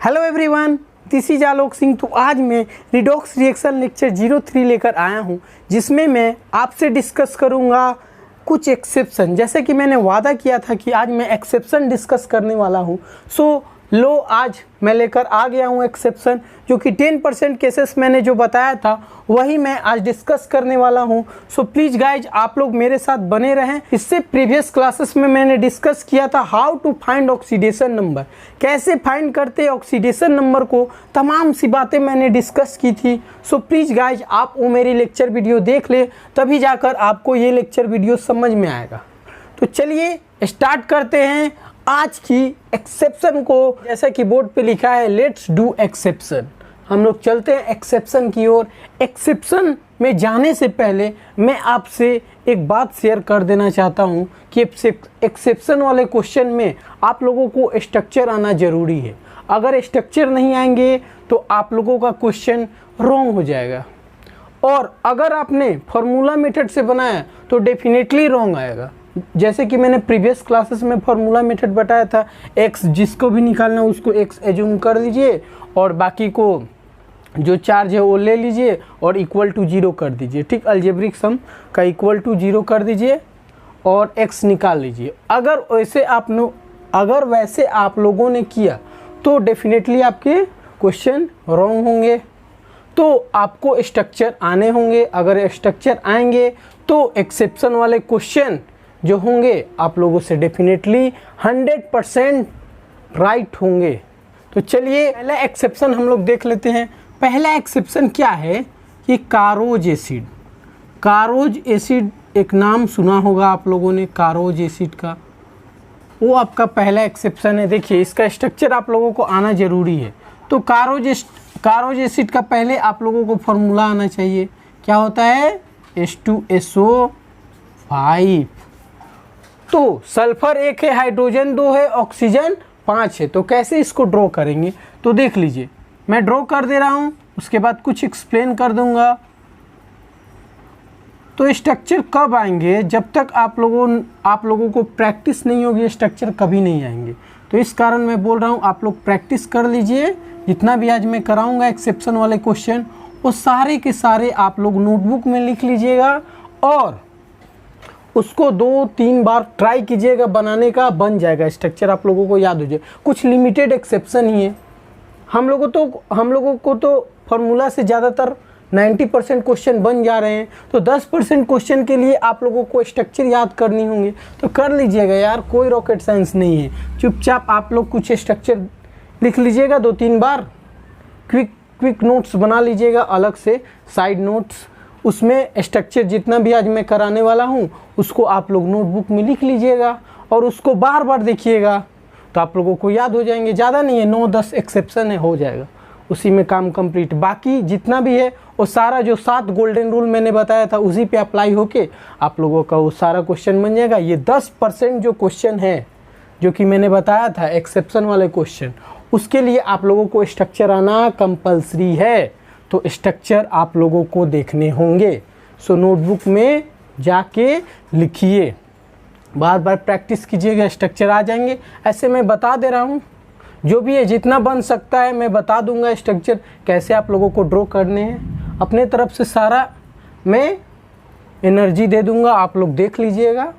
Hello everyone, this is Alok Singh. तो आज मैं रिडॉक्स रिएक्शन लेक्चर 03 लेकर आया हूं, जिसमें मैं आपसे डिस्कस करूंगा कुछ एक्सेप्शन। जैसे कि मैंने वादा किया था कि आज मैं एक्सेप्शन डिस्कस करने वाला हूं। सो लो, आज मैं लेकर आ गया हूं एक्सेप्शन, जो कि 10% केसेस मैंने जो बताया था वही मैं आज डिस्कस करने वाला हूं। सो प्लीज़ गाइज, आप लोग मेरे साथ बने रहें। इससे प्रीवियस क्लासेस में मैंने डिस्कस किया था how to find oxidation number, कैसे फाइंड करते ऑक्सीडेशन नंबर को, तमाम सी बातें मैंने डिस्कस की थी। सो प्लीज़ गाइज, आप वो मेरी लेक्चर वीडियो देख ले, तभी जाकर आपको ये लेक्चर वीडियो समझ में आएगा। तो चलिए स्टार्ट करते हैं आज की एक्सेप्शन को। जैसा कि बोर्ड पे लिखा है लेट्स डू एक्सेप्शन, हम लोग चलते हैं एक्सेप्शन की ओर। एक्सेप्शन में जाने से पहले मैं आपसे एक बात शेयर कर देना चाहता हूं कि एक्सेप्शन वाले क्वेश्चन में आप लोगों को स्ट्रक्चर आना ज़रूरी है। अगर स्ट्रक्चर नहीं आएंगे तो आप लोगों का क्वेश्चन रॉन्ग हो जाएगा, और अगर आपने फॉर्मूला मेथड से बनाया तो डेफिनेटली रॉन्ग आएगा। जैसे कि मैंने प्रीवियस क्लासेस में फार्मूला मेथड बताया था, x जिसको भी निकालना है उसको x एज्यूम कर दीजिए और बाकी को जो चार्ज है वो ले लीजिए और इक्वल टू 0 कर दीजिए। ठीक, अलजेब्रिक सम का इक्वल टू 0 कर दीजिए और x निकाल लीजिए। अगर वैसे आप लोगों ने किया तो डेफिनेटली आपके क्वेश्चन रॉन्ग होंगे। तो आपको स्ट्रक्चर आने होंगे। अगर स्ट्रक्चर आएंगे तो एक्सेप्शन वाले क्वेश्चन जो होंगे आप लोगों से डेफिनेटली 100% राइट होंगे। तो चलिए पहला एक्सेप्शन हम लोग देख लेते हैं। पहला एक्सेप्शन क्या है कि कारोज एसिड। कारोज एसिड एक नाम सुना होगा आप लोगों ने, कारोज एसिड का, वो आपका पहला एक्सेप्शन है। देखिए, इसका स्ट्रक्चर आप लोगों को आना ज़रूरी है। तो कारोज एसिड का पहले आप लोगों को फॉर्मूला आना चाहिए। क्या होता है? H2SO5। तो सल्फर 1 है, हाइड्रोजन 2 है, ऑक्सीजन 5 है। तो कैसे इसको ड्रॉ करेंगे? तो देख लीजिए, मैं ड्रॉ कर दे रहा हूँ, उसके बाद कुछ एक्सप्लेन कर दूंगा। तो स्ट्रक्चर कब आएंगे? जब तक आप लोगों को प्रैक्टिस नहीं होगी स्ट्रक्चर कभी नहीं आएंगे। तो इस कारण मैं बोल रहा हूँ आप लोग प्रैक्टिस कर लीजिए। जितना भी आज मैं कराऊंगा एक्सेप्शन वाले क्वेश्चन, वो सारे के सारे आप लोग नोटबुक में लिख लीजिएगा और उसको 2-3 बार ट्राई कीजिएगा बनाने का, बन जाएगा स्ट्रक्चर, आप लोगों को याद हो जाए। कुछ लिमिटेड एक्सेप्शन ही है। हम लोगों को तो फार्मूला से ज़्यादातर 90% क्वेश्चन बन जा रहे हैं। तो 10% क्वेश्चन के लिए आप लोगों को स्ट्रक्चर याद करनी होंगे। तो कर लीजिएगा यार, कोई रॉकेट साइंस नहीं है। चुपचाप आप लोग कुछ स्ट्रक्चर लिख लीजिएगा 2-3 बार, क्विक नोट्स बना लीजिएगा अलग से, साइड नोट्स। उसमें स्ट्रक्चर जितना भी आज मैं कराने वाला हूँ उसको आप लोग नोटबुक में लिख लीजिएगा और उसको बार बार देखिएगा, तो आप लोगों को याद हो जाएंगे। ज़्यादा नहीं है, 9-10 एक्सेप्शन है, हो जाएगा, उसी में काम कंप्लीट। बाकी जितना भी है वो सारा जो 7 गोल्डन रूल मैंने बताया था उसी पे अप्लाई होके आप लोगों का वो सारा क्वेश्चन बन जाएगा। ये 10% जो क्वेश्चन है जो कि मैंने बताया था एक्सेप्शन वाले क्वेश्चन, उसके लिए आप लोगों को स्ट्रक्चर आना कंपल्सरी है। तो स्ट्रक्चर आप लोगों को देखने होंगे। सो नोटबुक में जाके लिखिए, बार बार प्रैक्टिस कीजिएगा, स्ट्रक्चर आ जाएंगे। ऐसे मैं बता दे रहा हूँ, जो भी है जितना बन सकता है मैं बता दूंगा स्ट्रक्चर कैसे आप लोगों को ड्रॉ करने हैं। अपने तरफ से सारा मैं एनर्जी दे दूंगा, आप लोग देख लीजिएगा।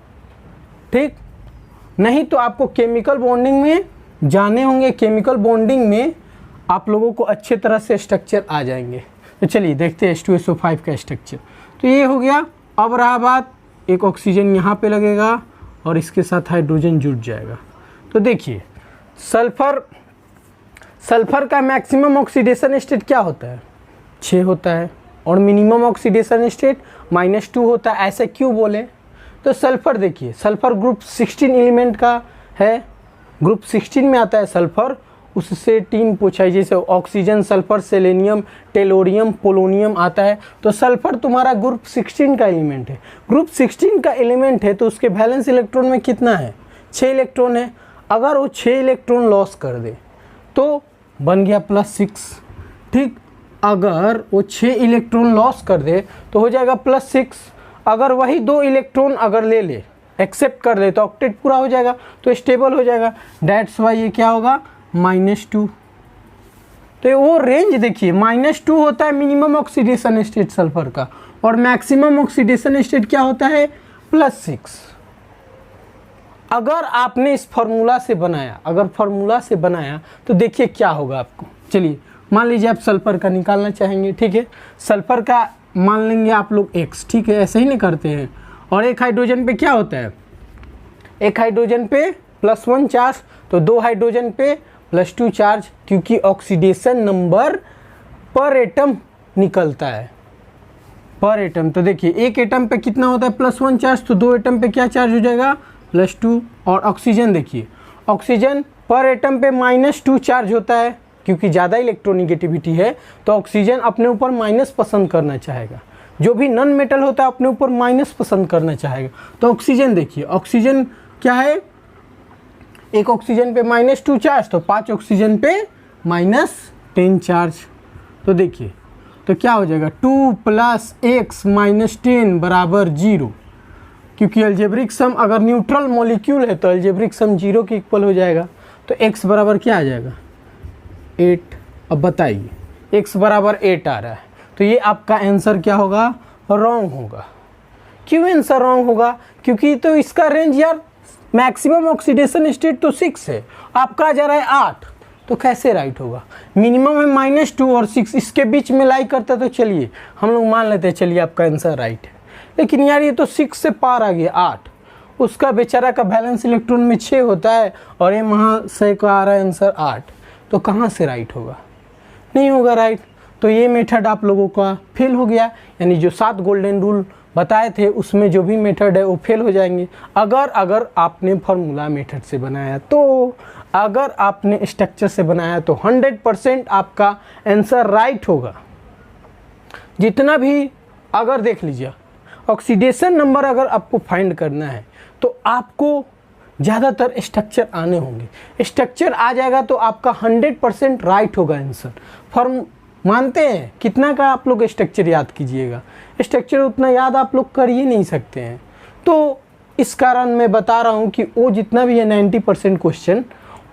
ठीक, नहीं तो आपको केमिकल बॉन्डिंग में जाने होंगे। केमिकल बॉन्डिंग में आप लोगों को अच्छे तरह से स्ट्रक्चर आ जाएंगे। तो चलिए देखते हैं H2SO5 का स्ट्रक्चर। तो ये हो गया। अब रहा बात, एक ऑक्सीजन यहाँ पे लगेगा और इसके साथ हाइड्रोजन जुड़ जाएगा। तो देखिए, सल्फर का मैक्सिमम ऑक्सीडेशन स्टेट क्या होता है? 6 होता है, और मिनिमम ऑक्सीडेशन स्टेट -2 होता है। ऐसे क्यों बोले? तो सल्फर देखिए, सल्फर ग्रुप 16 एलिमेंट का है, ग्रुप 16 में आता है सल्फर। उससे 3 पूछा है, जैसे oxygen, sulphur, selenium, tellurium, polonium आता है। तो सल्फर तुम्हारा ग्रुप 16 का एलिमेंट है। ग्रुप 16 का एलिमेंट है तो उसके वैलेंस इलेक्ट्रॉन में कितना है? 6 इलेक्ट्रॉन है। अगर वो 6 इलेक्ट्रॉन लॉस कर दे तो बन गया +6। ठीक, अगर वो 6 इलेक्ट्रॉन लॉस कर दे तो हो जाएगा +6। अगर वही 2 इलेक्ट्रॉन अगर ले ले, एक्सेप्ट कर ले, तो ऑक्टेट पूरा हो जाएगा, तो स्टेबल हो जाएगा। दैट्स वाई ये क्या होगा? -2। तो वो रेंज देखिए -2 होता है मिनिमम ऑक्सीडेशन स्टेट सल्फर का, और मैक्सिमम ऑक्सीडेशन स्टेट क्या होता है +6। अगर आपने इस फार्मूला से बनाया, अगर फार्मूला से बनाया तो देखिए क्या होगा आपको। चलिए मान लीजिए आप सल्फर का निकालना चाहेंगे, ठीक है, सल्फर का मान लेंगे आप लोग X, ठीक है, ऐसे ही नहीं करते हैं। और एक हाइड्रोजन पे क्या होता है, एक हाइड्रोजन पे +1 चार्ज, तो 2 हाइड्रोजन पे +2 चार्ज, क्योंकि ऑक्सीडेशन नंबर पर एटम निकलता है, पर एटम। तो देखिए एक एटम पे कितना होता है +1 चार्ज, तो 2 एटम पे क्या चार्ज हो जाएगा +2। और ऑक्सीजन देखिए, ऑक्सीजन पर एटम पे -2 चार्ज होता है, क्योंकि ज़्यादा इलेक्ट्रोनिगेटिविटी है, तो ऑक्सीजन अपने ऊपर माइनस पसंद करना चाहेगा। जो भी नॉन मेटल होता है अपने ऊपर माइनस पसंद करना चाहेगा। तो ऑक्सीजन देखिए, ऑक्सीजन क्या है, एक ऑक्सीजन पे -2 चार्ज, तो 5 ऑक्सीजन पे -10 चार्ज। तो देखिए तो क्या हो जाएगा 2 + x - 10 = 0, क्योंकि अलजेब्रिक सम अगर न्यूट्रल मॉलिक्यूल है तो अलजेब्रिक सम 0 के इक्वल हो जाएगा। तो x बराबर क्या आ जाएगा 8। अब बताइए x बराबर 8 आ रहा है, तो ये आपका आंसर क्या होगा, रॉन्ग होगा। क्यों आंसर रॉन्ग होगा, क्योंकि तो इसका रेंज यार मैक्सिमम ऑक्सीडेशन स्टेट तो 6 है, आपका जा रहा है 8, तो कैसे राइट होगा। मिनिमम है -2 और 6, इसके बीच में लाई करता तो चलिए हम लोग मान लेते हैं, चलिए आपका आंसर राइट है। लेकिन यार ये तो 6 से पार आ गया 8, उसका बेचारा का बैलेंस इलेक्ट्रॉन में 6 होता है, और ये महाशय का आ रहा है आंसर 8, तो कहाँ से राइट होगा, नहीं होगा राइट। तो ये मेथड आप लोगों का फेल हो गया, यानी जो 7 गोल्डन रूल बताए थे उसमें जो भी मेथड है वो फेल हो जाएंगे। अगर आपने फार्मूला मेथड से बनाया, तो अगर आपने स्ट्रक्चर से बनाया तो 100% आपका आंसर राइट होगा। जितना भी, अगर देख लीजिए ऑक्सीडेशन नंबर अगर आपको फाइंड करना है तो आपको ज़्यादातर स्ट्रक्चर आने होंगे। स्ट्रक्चर आ जाएगा तो आपका 100% राइट होगा आंसर। फॉर्म मानते हैं कितना का आप लोग स्ट्रक्चर याद कीजिएगा, स्ट्रक्चर उतना याद आप लोग कर ही नहीं सकते हैं। तो इस कारण मैं बता रहा हूँ कि वो जितना भी है 90% क्वेश्चन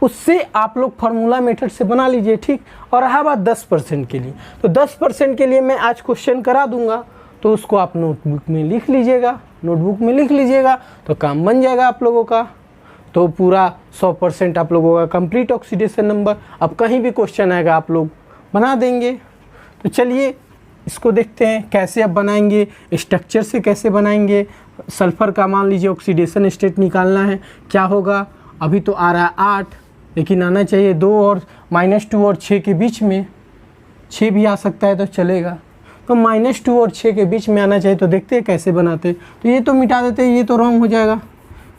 उससे आप लोग फार्मूला मेथड से बना लीजिए, ठीक। और रहा बात 10% के लिए, तो 10% के लिए मैं आज क्वेश्चन करा दूंगा, तो उसको आप नोटबुक में लिख लीजिएगा, नोटबुक में लिख लीजिएगा तो काम बन जाएगा आप लोगों का। तो पूरा 100% आप लोगों का कंप्लीट ऑक्सीडेशन नंबर, अब कहीं भी क्वेश्चन आएगा आप लोग बना देंगे। तो चलिए इसको देखते हैं कैसे अब बनाएंगे, स्ट्रक्चर से कैसे बनाएंगे। सल्फ़र का मान लीजिए ऑक्सीडेशन स्टेट निकालना है, क्या होगा, अभी तो आ रहा है 8, लेकिन आना चाहिए 2 और -2 और 6 के बीच में, 6 भी आ सकता है तो चलेगा। तो -2 और 6 के बीच में आना चाहिए, तो देखते हैं कैसे बनाते हैं। तो ये तो मिटा देते हैं, ये तो रॉन्ग हो जाएगा,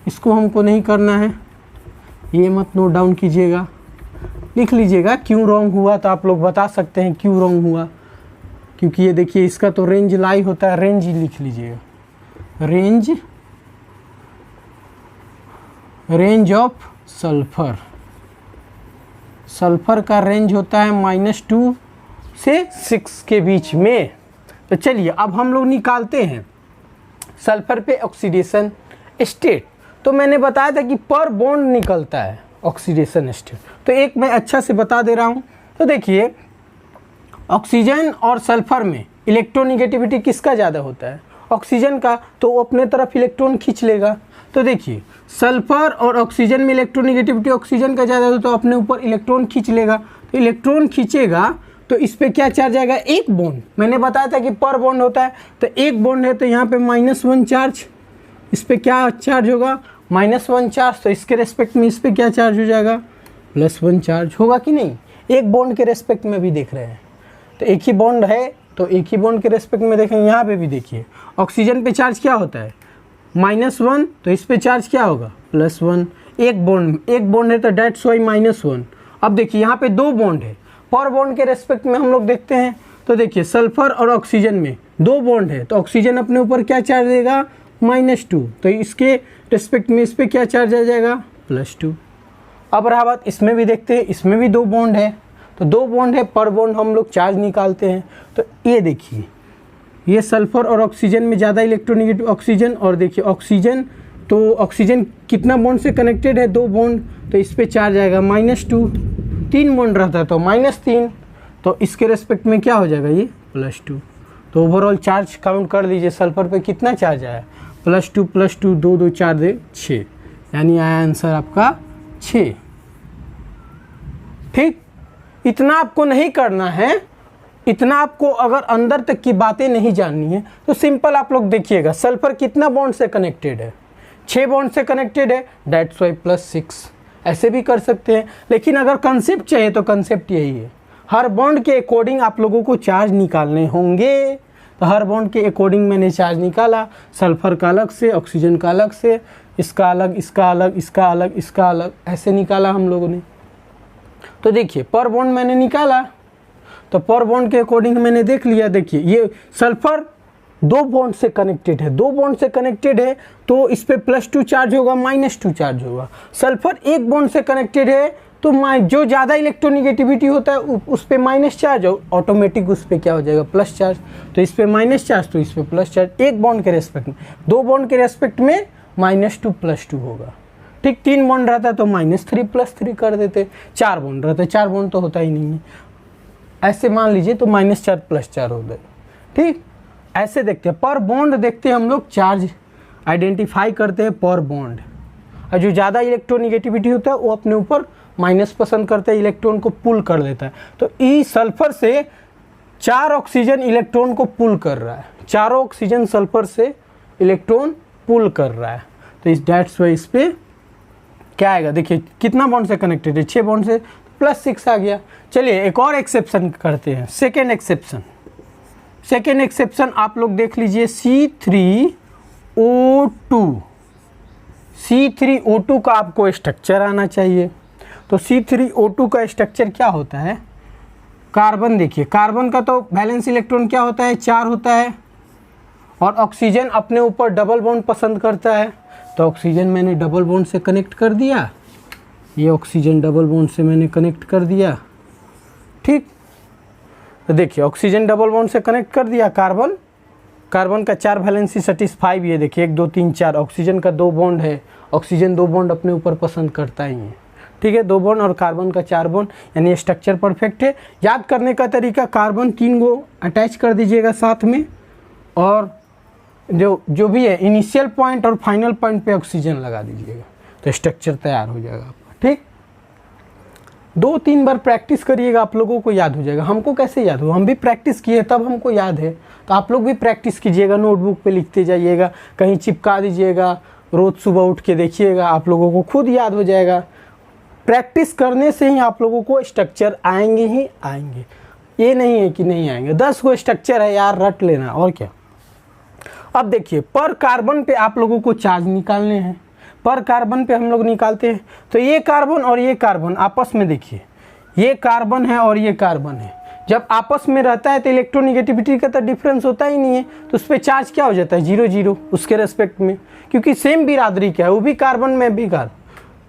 इसको हमको नहीं करना है, ये मत नोट डाउन कीजिएगा, लिख लीजिएगा क्यों रॉन्ग हुआ, तो आप लोग बता सकते हैं क्यों रॉन्ग हुआ। क्योंकि ये देखिए इसका तो रेंज लाई होता है, रेंज ही लिख लीजिएगा, रेंज ऑफ सल्फर। सल्फर का रेंज होता है -2 से 6 के बीच में। तो चलिए अब हम लोग निकालते हैं सल्फर पे ऑक्सीडेशन स्टेट। तो मैंने बताया था कि पर बॉन्ड निकलता है ऑक्सीडेशन स्टेट, तो एक मैं अच्छा से बता दे रहा हूँ। तो देखिए ऑक्सीजन और सल्फर में इलेक्ट्रोनिगेटिविटी किसका ज़्यादा होता है, ऑक्सीजन का, तो वो अपने तरफ इलेक्ट्रॉन खींच लेगा। तो देखिए सल्फर और ऑक्सीजन में इलेक्ट्रोनिगेटिविटी ऑक्सीजन का ज़्यादा हो तो अपने ऊपर इलेक्ट्रॉन खींच लेगा। तो इलेक्ट्रॉन खींचेगा तो इस पर क्या चार्ज आएगा, एक बॉन्ड। मैंने बताया था कि पर बॉन्ड होता है, तो एक बॉन्ड है तो यहाँ पे -1 चार्ज, इस पर क्या चार्ज होगा -1 चार्ज, तो इसके रेस्पेक्ट में इस पर क्या चार्ज हो जाएगा +1 चार्ज होगा कि नहीं। एक बॉन्ड के रेस्पेक्ट में भी देख रहे हैं, तो एक ही बॉन्ड है तो एक ही बॉन्ड के रेस्पेक्ट में देखेंगे। यहाँ पे भी देखिए ऑक्सीजन पे चार्ज क्या होता है -1, तो इस पे चार्ज क्या होगा +1। एक बॉन्ड है तो डेट्स वाई -1। अब देखिए यहाँ पे 2 बॉन्ड है, पर बॉन्ड के रेस्पेक्ट में हम लोग देखते हैं। तो देखिए सल्फर और ऑक्सीजन में 2 बॉन्ड है, तो ऑक्सीजन अपने ऊपर क्या चार्ज देगा -2, तो इसके रेस्पेक्ट में इस पर क्या चार्ज आ जाएगा +2। अब रहा बात इसमें भी देखते हैं, इसमें भी 2 बॉन्ड है, तो 2 बॉन्ड है, पर बॉन्ड हम लोग चार्ज निकालते हैं। तो ये देखिए ये सल्फर और ऑक्सीजन में ज़्यादा इलेक्ट्रोनिगेटिव ऑक्सीजन, और देखिए ऑक्सीजन, तो ऑक्सीजन कितना बॉन्ड से कनेक्टेड है 2 बॉन्ड, तो इस पर चार्ज आएगा -2। 3 बॉन्ड रहता है तो -3, तो इसके रेस्पेक्ट में क्या हो जाएगा, ये +2। तो ओवरऑल चार्ज काउंट कर लीजिए, सल्फर पे कितना चार्ज आया, +2 +2 2 2 4 दे 6, यानी आया आंसर आपका 6। ठीक, इतना आपको नहीं करना है, इतना आपको अगर अंदर तक की बातें नहीं जाननी है तो सिंपल आप लोग देखिएगा, सल्फर कितना बॉन्ड से कनेक्टेड है, 6 बॉन्ड से कनेक्टेड है, दैट्स वाई +6। ऐसे भी कर सकते हैं, लेकिन अगर कंसेप्ट चाहिए तो कंसेप्ट यही है, हर बॉन्ड के अकॉर्डिंग आप लोगों को चार्ज निकालने होंगे। तो हर बॉन्ड के अकॉर्डिंग मैंने चार्ज निकाला, सल्फर का अलग से, ऑक्सीजन का अलग से, इसका अलग, इसका अलग, इसका अलग, इसका अलग, ऐसे निकाला हम लोगों ने। तो देखिए पर बॉन्ड मैंने निकाला, तो पर बॉन्ड के अकॉर्डिंग मैंने देख लिया। देखिए ये सल्फर 2 बॉन्ड से कनेक्टेड है, 2 बॉन्ड से कनेक्टेड है तो इस पे +2 चार्ज होगा, -2 चार्ज होगा। सल्फर 1 बॉन्ड से कनेक्टेड है तो जो ज़्यादा इलेक्ट्रोनिगेटिविटी होता है उस पे माइनस चार्ज, ऑटोमेटिक उस पे क्या हो जाएगा, प्लस चार्ज। तो इस पे माइनस चार्ज तो इस पे प्लस चार्ज, 1 बॉन्ड के रेस्पेक्ट में। 2 बॉन्ड के रेस्पेक्ट में -2 +2 होगा। ठीक, 3 बॉन्ड रहता तो -3 +3 कर देते, 4 बॉन्ड रहता, 4 बॉन्ड तो होता ही नहीं है, ऐसे मान लीजिए तो -4 +4 हो गए। ठीक, ऐसे देखते हैं, पर बॉन्ड देखते हैं हम लोग, चार्ज आइडेंटिफाई करते हैं पर बॉन्ड। और जो ज़्यादा इलेक्ट्रोनिगेटिविटी होता है वो अपने ऊपर माइनस पसंद करता है, इलेक्ट्रॉन को पुल कर देता है। तो ई सल्फर से 4 ऑक्सीजन इलेक्ट्रॉन को पुल कर रहा है, 4 ऑक्सीजन सल्फर से इलेक्ट्रॉन पुल कर रहा है। तो इस दैट्स वाई इस पे क्या आएगा, देखिए कितना बॉन्ड से कनेक्टेड है, 6 बॉन्ड से, +6 आ गया। चलिए एक और एक्सेप्शन करते हैं, सेकेंड एक्सेप्शन। सेकेंड एक्सेप्शन आप लोग देख लीजिए, C3O2। C3O2 का आपको स्ट्रक्चर आना चाहिए। तो C3O2 का स्ट्रक्चर क्या होता है, कार्बन देखिए, कार्बन का तो वैलेंस इलेक्ट्रॉन क्या होता है, 4 होता है, और ऑक्सीजन अपने ऊपर डबल बॉन्ड पसंद करता है। तो ऑक्सीजन मैंने डबल बॉन्ड से कनेक्ट कर दिया, ये ऑक्सीजन डबल बॉन्ड से मैंने कनेक्ट कर दिया। ठीक, तो देखिए ऑक्सीजन डबल बॉन्ड से कनेक्ट कर दिया, कार्बन, कार्बन का 4 वैलेंसी सेटिस्फाई भी है। देखिए 1 2 3 4, ऑक्सीजन का 2 बॉन्ड है, ऑक्सीजन 2 बॉन्ड अपने ऊपर पसंद करता ही है। ठीक है, 2 बॉन्ड और कार्बन का 4 बॉन्ड, यानी स्ट्रक्चर परफेक्ट है। याद करने का तरीका, कार्बन 3 को अटैच कर दीजिएगा साथ में, और जो भी है इनिशियल पॉइंट और फाइनल पॉइंट पे ऑक्सीजन लगा दीजिएगा, तो स्ट्रक्चर तैयार हो जाएगा आपका। ठीक, 2-3 बार प्रैक्टिस करिएगा, आप लोगों को याद हो जाएगा। हमको कैसे याद हो, हम भी प्रैक्टिस किए तब हमको याद है, तो आप लोग भी प्रैक्टिस कीजिएगा, नोटबुक पे लिखते जाइएगा, कहीं चिपका दीजिएगा, रोज़ सुबह उठ के देखिएगा, आप लोगों को खुद याद हो जाएगा। प्रैक्टिस करने से ही आप लोगों को स्ट्रक्चर आएंगे ही आएंगे, ये नहीं है कि नहीं आएंगे। 10 को स्ट्रक्चर है यार, रट लेना और क्या। अब देखिए पर कार्बन पे आप लोगों को चार्ज निकालने हैं, पर कार्बन पे हम लोग निकालते हैं। तो ये कार्बन और ये कार्बन आपस में, देखिए ये कार्बन है और ये कार्बन है, जब आपस में रहता है तो इलेक्ट्रोनिगेटिविटी का तो डिफरेंस होता ही नहीं है, तो उस पर चार्ज क्या हो जाता है, 0 0 उसके रेस्पेक्ट में, क्योंकि सेम बिरादरी क्या है, वो भी कार्बन मैं भी कार्बन,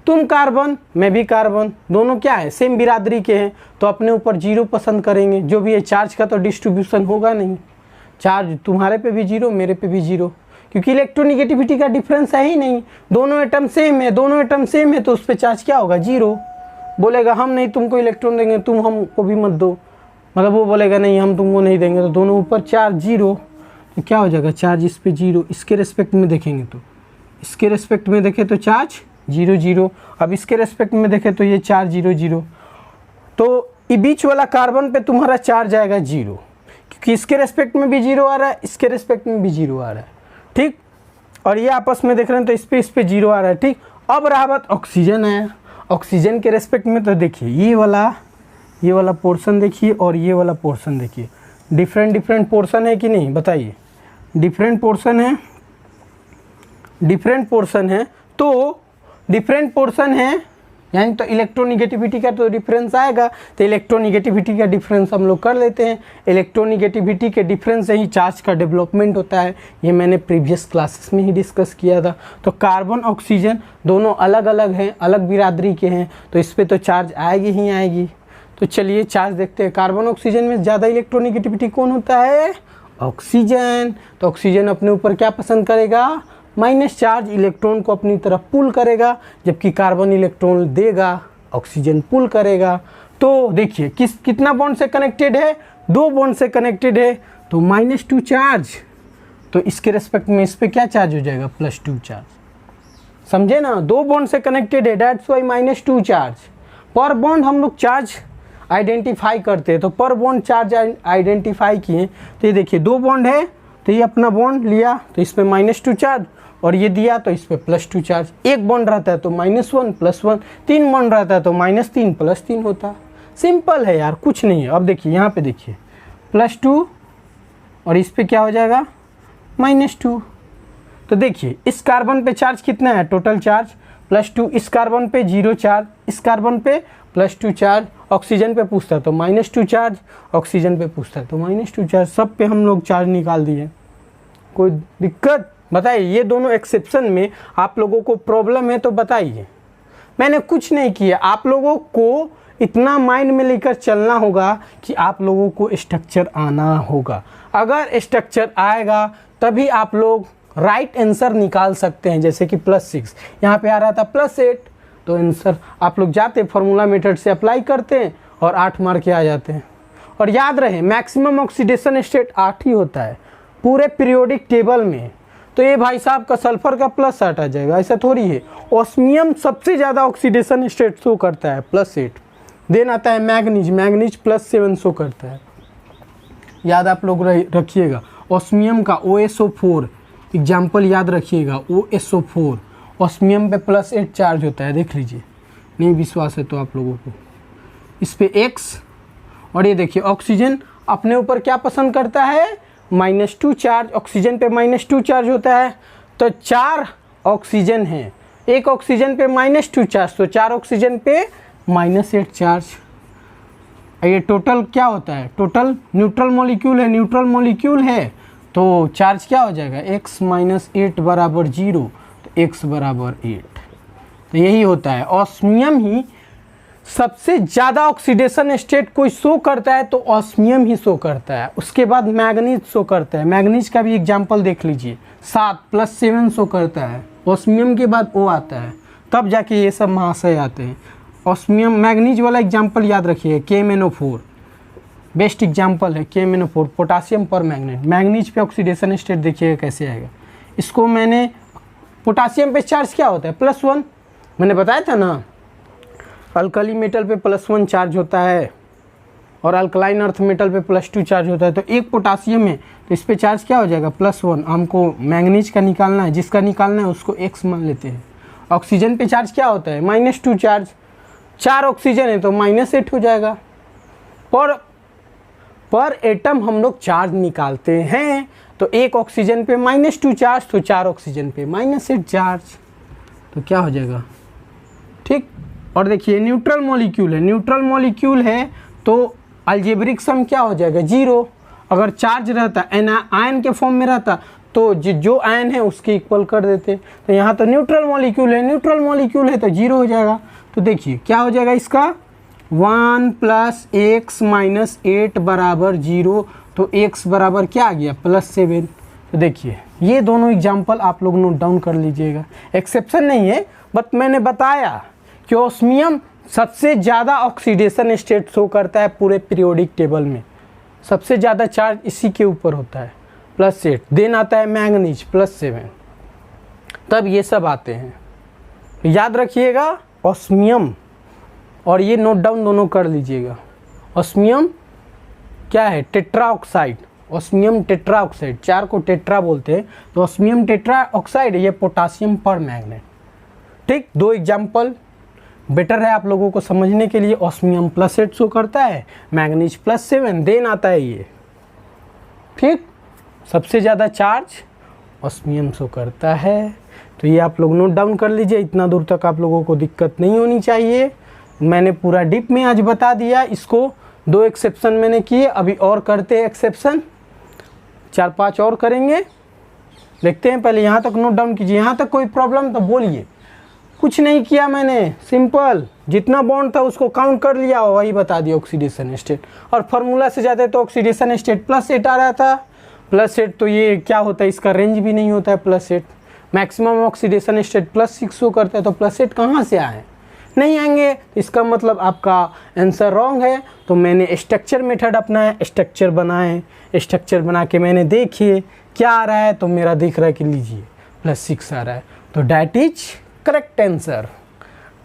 तुम कार्बन मैं भी कार्बन, दोनों क्या है, सेम बिरादरी के हैं, तो अपने ऊपर 0 पसंद करेंगे। जो भी है चार्ज का तो डिस्ट्रीब्यूशन होगा नहीं, चार्ज तुम्हारे पे भी 0 मेरे पे भी 0, क्योंकि इलेक्ट्रोनिगेटिविटी का डिफरेंस है ही नहीं, दोनों एटम सेम है, दोनों एटम सेम है, तो उस पर चार्ज क्या होगा, 0। बोलेगा हम नहीं तुमको इलेक्ट्रॉन देंगे, तुम हमको भी मत दो, मतलब वो बोलेगा नहीं हम तुमको नहीं देंगे, तो दोनों ऊपर चार्ज 0, तो क्या हो जाएगा, चार्ज इस पे 0। इसके रेस्पेक्ट में देखेंगे तो, इसके रेस्पेक्ट में देखें तो चार्ज 0 0, अब इसके रेस्पेक्ट में देखें तो ये चार्ज 0 0, तो ये बीच वाला कार्बन पे तुम्हारा चार्ज आएगा 0, क्योंकि इसके रेस्पेक्ट में भी 0 आ रहा है, इसके रेस्पेक्ट में भी 0 आ रहा है। ठीक, और ये आपस में देख रहे हैं तो इस पे 0 आ रहा है। ठीक, अब रहा बात ऑक्सीजन है, ऑक्सीजन के रेस्पेक्ट में तो देखिए ये वाला पोर्शन देखिए और ये वाला पोर्शन देखिए, डिफरेंट पोर्शन है कि नहीं, बताइए, डिफरेंट पोर्शन है, तो डिफरेंट पोर्शन है, यानी तो इलेक्ट्रोनिगेटिविटी का तो डिफरेंस आएगा, तो इलेक्ट्रोनिगेटिविटी का डिफरेंस हम लोग कर लेते हैं। इलेक्ट्रोनिगेटिविटी के डिफरेंस से ही चार्ज का डेवलपमेंट होता है, ये मैंने प्रीवियस क्लासेस में ही डिस्कस किया था। तो कार्बन ऑक्सीजन दोनों अलग अलग हैं, अलग बिरादरी के हैं, तो इस पर तो चार्ज आएगी ही आएगी। तो चलिए चार्ज देखते हैं, कार्बन ऑक्सीजन में ज़्यादा इलेक्ट्रोनिगेटिविटी कौन होता है, ऑक्सीजन। तो ऑक्सीजन अपने ऊपर क्या पसंद करेगा, माइनस चार्ज, इलेक्ट्रॉन को अपनी तरफ पुल करेगा, जबकि कार्बन इलेक्ट्रॉन देगा, ऑक्सीजन पुल करेगा। तो देखिए कितना बॉन्ड से कनेक्टेड है, 2 बॉन्ड से कनेक्टेड है, तो -2 चार्ज, तो इसके रेस्पेक्ट में इस पे क्या चार्ज हो जाएगा, +2 चार्ज। समझे ना, 2 बॉन्ड से कनेक्टेड है, दैट्स वाई -2 चार्ज। पर बॉन्ड हम लोग चार्ज आइडेंटिफाई करते हैं, तो पर बॉन्ड चार्ज आइडेंटिफाई किए, तो ये देखिए 2 बॉन्ड है, तो ये अपना बॉन्ड लिया तो इस पे -2 चार्ज, और ये दिया तो इस पे +2 चार्ज। 1 बॉन्ड रहता है तो -1 +1, 3 बॉन्ड रहता है तो -3 +3 होता। सिंपल है यार, कुछ नहीं है। अब देखिए यहाँ पे देखिए +2 और इस पे क्या हो जाएगा, -2। तो देखिए इस कार्बन पे चार्ज कितना है, टोटल चार्ज +2, इस कार्बन पे 0 चार्ज, इस कार्बन पे +2 चार्ज, ऑक्सीजन पे पूछता है तो -2 चार्ज, ऑक्सीजन पे पूछता है तो -2 चार्ज, सब पे हम लोग चार्ज निकाल दिए। कोई दिक्कत बताइए, ये दोनों एक्सेप्शन में आप लोगों को प्रॉब्लम है तो बताइए। मैंने कुछ नहीं किया, आप लोगों को इतना माइंड में लेकर चलना होगा कि आप लोगों को स्ट्रक्चर आना होगा। अगर स्ट्रक्चर आएगा तभी आप लोग राइट आंसर निकाल सकते हैं। जैसे कि +6 यहाँ पे आ रहा था +8, तो आंसर आप लोग जाते फार्मूला मेथड से अप्लाई करते हैं और 8 मार के आ जाते हैं। और याद रहे मैक्सिमम ऑक्सीडेशन स्टेट 8 ही होता है पूरे पीरियोडिक टेबल में। तो ये भाई साहब का सल्फर का +8 आ जाएगा, ऐसा थोड़ी है। ऑस्मियम सबसे ज़्यादा ऑक्सीडेशन स्टेट शो करता है +8, देन आता है मैग्नीज, मैग्नीज +7 शो करता है। याद आप लोग रखिएगा, ऑस्मियम का OSO4 एग्जाम्पल याद रखिएगा, OSO4 ऑस्मियम पे +8 चार्ज होता है, देख लीजिए, नहीं विश्वास है तो आप लोगों को। इस पे X, और ये देखिए ऑक्सीजन अपने ऊपर क्या पसंद करता है, -2 चार्ज, ऑक्सीजन पे -2 चार्ज होता है। तो 4 ऑक्सीजन है, एक ऑक्सीजन पे -2 चार्ज, तो 4 ऑक्सीजन पे -8 चार्ज। ये टोटल क्या होता है, टोटल न्यूट्रल मॉलिक्यूल है, न्यूट्रल मॉलिक्यूल है तो चार्ज क्या हो जाएगा, x - 8 = 0, तो x = 8। तो यही होता है, ऑस्मियम ही सबसे ज़्यादा ऑक्सीडेशन स्टेट कोई शो करता है तो ऑस्मियम ही शो करता है। उसके बाद मैग्नीज शो करता है, मैग्नीज का भी एग्जाम्पल देख लीजिए, 7 + 7 शो करता है। ऑस्मियम के बाद O आता है, तब जाके ये सब महाशय आते हैं। ऑस्मियम मैग्नीज वाला एग्जाम्पल याद रखिए, KMnO4 बेस्ट एग्जाम्पल है, KMnO4 पोटासियम पर मैग्नेट। मैग्नीज पे ऑक्सीडेशन स्टेट देखिएगा कैसे आएगा। इसको मैंने पोटासियम पे चार्ज क्या होता है, +1, मैंने बताया था ना, अल्कली मेटल पे +1 चार्ज होता है और अल्कलाइन अर्थ मेटल पे +2 चार्ज होता है। तो एक पोटासियम है तो इस पे चार्ज क्या हो जाएगा, +1। हमको मैग्नीज का निकालना है, जिसका निकालना है उसको X मान लेते हैं। ऑक्सीजन पे चार्ज क्या होता है, -2 चार्ज, 4 ऑक्सीजन है तो -8 हो जाएगा। पर एटम हम लोग चार्ज निकालते हैं, तो एक ऑक्सीजन पे -2 चार्ज, तो 4 ऑक्सीजन पे -8 चार्ज, तो क्या हो जाएगा, ठीक। और देखिए न्यूट्रल मॉलिक्यूल है, न्यूट्रल मॉलिक्यूल है तो अलजेब्रिक सम क्या हो जाएगा, 0। अगर चार्ज रहता, आयन के फॉर्म में रहता तो जो आयन है उसके इक्वल कर देते। तो यहाँ तो न्यूट्रल मॉलिक्यूल है, न्यूट्रल मॉलिक्यूल है तो 0 हो जाएगा। तो देखिए क्या हो जाएगा इसका, 1 + x - 8 = 0, तो x बराबर क्या आ गया, +7। तो देखिए ये दोनों एग्जाम्पल आप लोग नोट डाउन कर लीजिएगा, एक्सेप्शन नहीं है, बट मैंने बताया कि ऑस्मियम सबसे ज़्यादा ऑक्सीडेशन स्टेट शो करता है पूरे पीरियोडिक टेबल में, सबसे ज़्यादा चार्ज इसी के ऊपर होता है, +8। देन आता है मैग्नीज +7, तब ये सब आते हैं। याद रखिएगा ऑस्मियम, और ये नोट डाउन दोनों कर लीजिएगा। ऑस्मियम क्या है, tetra oxide, osmium tetra oxide, 4 को टेट्रा बोलते हैं, तो ऑस्मियम टेट्रा ऑक्साइड ये पोटासियम पर मैग्नेट, ठीक। 2 एग्जाम्पल बेटर है आप लोगों को समझने के लिए। ऑस्मियम +8 शो करता है, मैग्नीज +7, देन आता है ये, ठीक। सबसे ज़्यादा चार्ज ऑस्मियम शो करता है, तो ये आप लोग नोट डाउन कर लीजिए। इतना दूर तक आप लोगों को दिक्कत नहीं होनी चाहिए, मैंने पूरा डीप में आज बता दिया। इसको 2 एक्सेप्शन मैंने किए, अभी और करते हैं एक्सेप्शन, 4-5 और करेंगे, देखते हैं। पहले यहाँ तक नोट डाउन कीजिए, यहाँ तक कोई प्रॉब्लम तो बोलिए। कुछ नहीं किया मैंने, सिंपल जितना बॉन्ड था उसको काउंट कर लिया और वही बता दिया ऑक्सीडेशन स्टेट। और फार्मूला से जाते तो ऑक्सीडेशन स्टेट +8 आ रहा था, +8 तो ये क्या होता है, इसका रेंज भी नहीं होता है +8। मैक्सिमम ऑक्सीडेशन स्टेट +6 शो करता है, तो +8 कहाँ से आए, नहीं आएंगे तो इसका मतलब आपका आंसर रॉन्ग है। तो मैंने स्ट्रक्चर मेथड अपनाया, स्ट्रक्चर बनाए, स्ट्रक्चर बना के मैंने देखिए क्या आ रहा है, तो मेरा दिख रहा है कि लीजिए +6 आ रहा है, तो that is correct answer,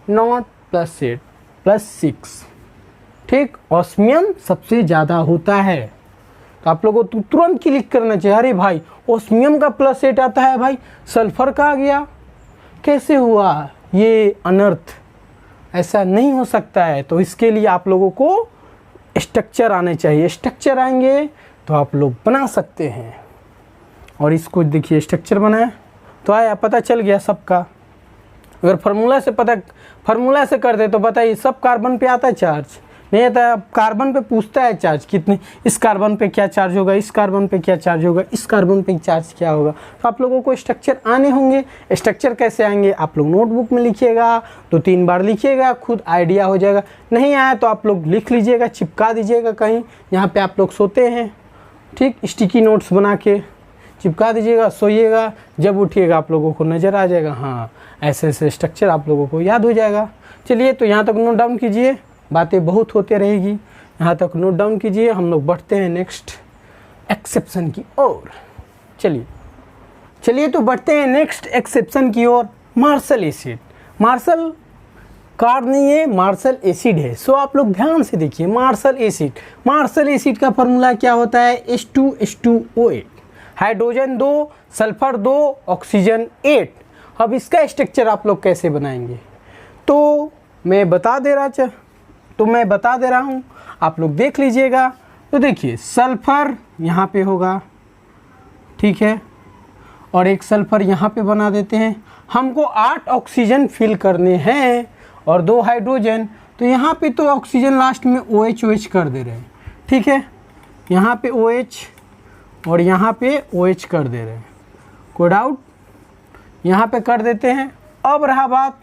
not +8 +6। ठीक, ऑस्मियम सबसे ज़्यादा होता है। तो आप लोगों को तुरंत क्लिक करना चाहिए, अरे भाई ऑस्मियम का +8 आता है, भाई सल्फर का आ गया, कैसे हुआ ये अनर्थ, ऐसा नहीं हो सकता है। तो इसके लिए आप लोगों को स्ट्रक्चर आने चाहिए, स्ट्रक्चर आएंगे तो आप लोग बना सकते हैं। और इसको देखिए स्ट्रक्चर बनाया तो आया, पता चल गया सबका। अगर फार्मूला से कर दे तो बताइए सब कार्बन पे आता है चार्ज, नहीं आता। कार्बन पे पूछता है चार्ज कितने, इस कार्बन पे क्या चार्ज होगा, इस कार्बन पे क्या चार्ज होगा, इस कार्बन पे चार्ज क्या होगा। तो आप लोगों को स्ट्रक्चर आने होंगे। स्ट्रक्चर कैसे आएंगे, आप लोग नोटबुक में लिखिएगा, 2-3 बार लिखिएगा, खुद आइडिया हो जाएगा। नहीं आया तो आप लोग लिख लीजिएगा, चिपका दीजिएगा कहीं जहाँ पे आप लोग सोते हैं। ठीक, स्टिकी नोट्स बना के चिपका दीजिएगा, सोइएगा, जब उठिएगा आप लोगों को नज़र आ जाएगा, हाँ ऐसे ऐसे स्ट्रक्चर आप लोगों को याद हो जाएगा। चलिए तो यहाँ तक नोट डाउन कीजिए, बातें बहुत होते रहेगी, यहाँ तक नोट डाउन कीजिए। हम लोग बढ़ते हैं नेक्स्ट एक्सेप्शन की ओर। चलिए तो बढ़ते हैं नेक्स्ट एक्सेप्शन की ओर। मार्शल एसिड, मार्शल कार नहीं है, मार्शल एसिड है। सो आप लोग ध्यान से देखिए, मार्शल एसिड का फॉर्मूला क्या होता है, H2H2O8, हाइड्रोजन 2, सल्फर 2, ऑक्सीजन 8। अब इसका स्ट्रक्चर आप लोग कैसे बनाएंगे, तो मैं बता दे रहा हूँ, आप लोग देख लीजिएगा। तो देखिए सल्फर यहाँ पे होगा, ठीक है, और एक सल्फर यहाँ पे बना देते हैं। हमको 8 ऑक्सीजन फिल करने हैं और 2 हाइड्रोजन, तो यहाँ पे तो ऑक्सीजन लास्ट में OH कर दे रहे हैं, ठीक है, यहाँ पे OH और यहाँ पे OH कर दे रहे हैं, कोई डाउट, यहाँ पे कर देते हैं। अब रहा बात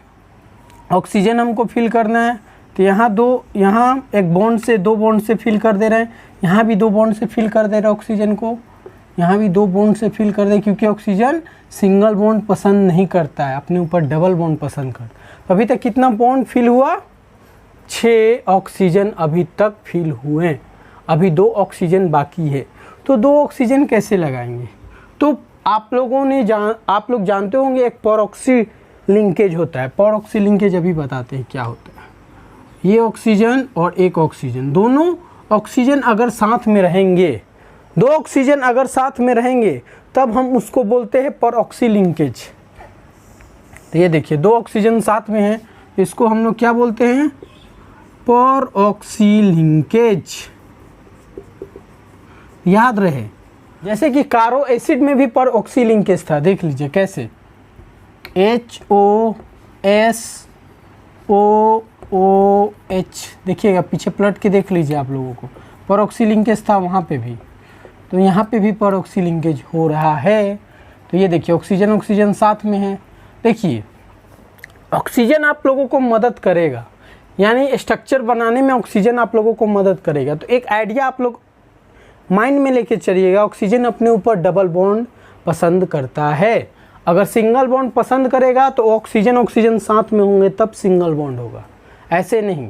ऑक्सीजन हमको फिल करना है, तो यहाँ एक बॉन्ड से 2 बॉन्ड से फिल कर दे रहे हैं, यहाँ भी 2 बॉन्ड से फिल कर दे रहे हैं ऑक्सीजन को, यहाँ भी 2 बॉन्ड से फिल कर दे, क्योंकि ऑक्सीजन सिंगल बॉन्ड पसंद नहीं करता है, अपने ऊपर डबल बॉन्ड पसंद करता है। तो अभी तक कितना बॉन्ड फिल हुआ, 6 ऑक्सीजन अभी तक फिल हुए, अभी 2 ऑक्सीजन बाकी है। तो 2 ऑक्सीजन कैसे लगाएंगे, तो आप लोग जानते होंगे एक परऑक्सी लिंकेज होता है। परऑक्सी लिंकेज अभी बताते हैं क्या होता है। ये ऑक्सीजन और एक ऑक्सीजन, दोनों ऑक्सीजन अगर साथ में रहेंगे, 2 ऑक्सीजन अगर साथ में रहेंगे तब हम उसको बोलते हैं परऑक्सी लिंकेज। तो ये देखिए 2 ऑक्सीजन साथ में हैं, इसको हम लोग क्या बोलते हैं, परऑक्सी लिंकेज। याद रहे, जैसे कि कारो एसिड में भी परऑक्सी लिंकेज था, देख लीजिए कैसे, HOSOOH, देखिएगा पीछे पलट के देख लीजिए आप लोगों को, परऑक्सी लिंकेज था वहाँ पे भी, तो यहाँ पे भी परऑक्सी लिंकेज हो रहा है। तो ये देखिए ऑक्सीजन साथ में है। देखिए ऑक्सीजन आप लोगों को मदद करेगा, यानी स्ट्रक्चर बनाने में ऑक्सीजन आप लोगों को मदद करेगा। तो एक आइडिया आप लोग माइंड में लेके चलिएगा, ऑक्सीजन अपने ऊपर डबल बॉन्ड पसंद करता है। अगर सिंगल बॉन्ड पसंद करेगा तो ऑक्सीजन साथ में होंगे तब सिंगल बॉन्ड होगा, ऐसे नहीं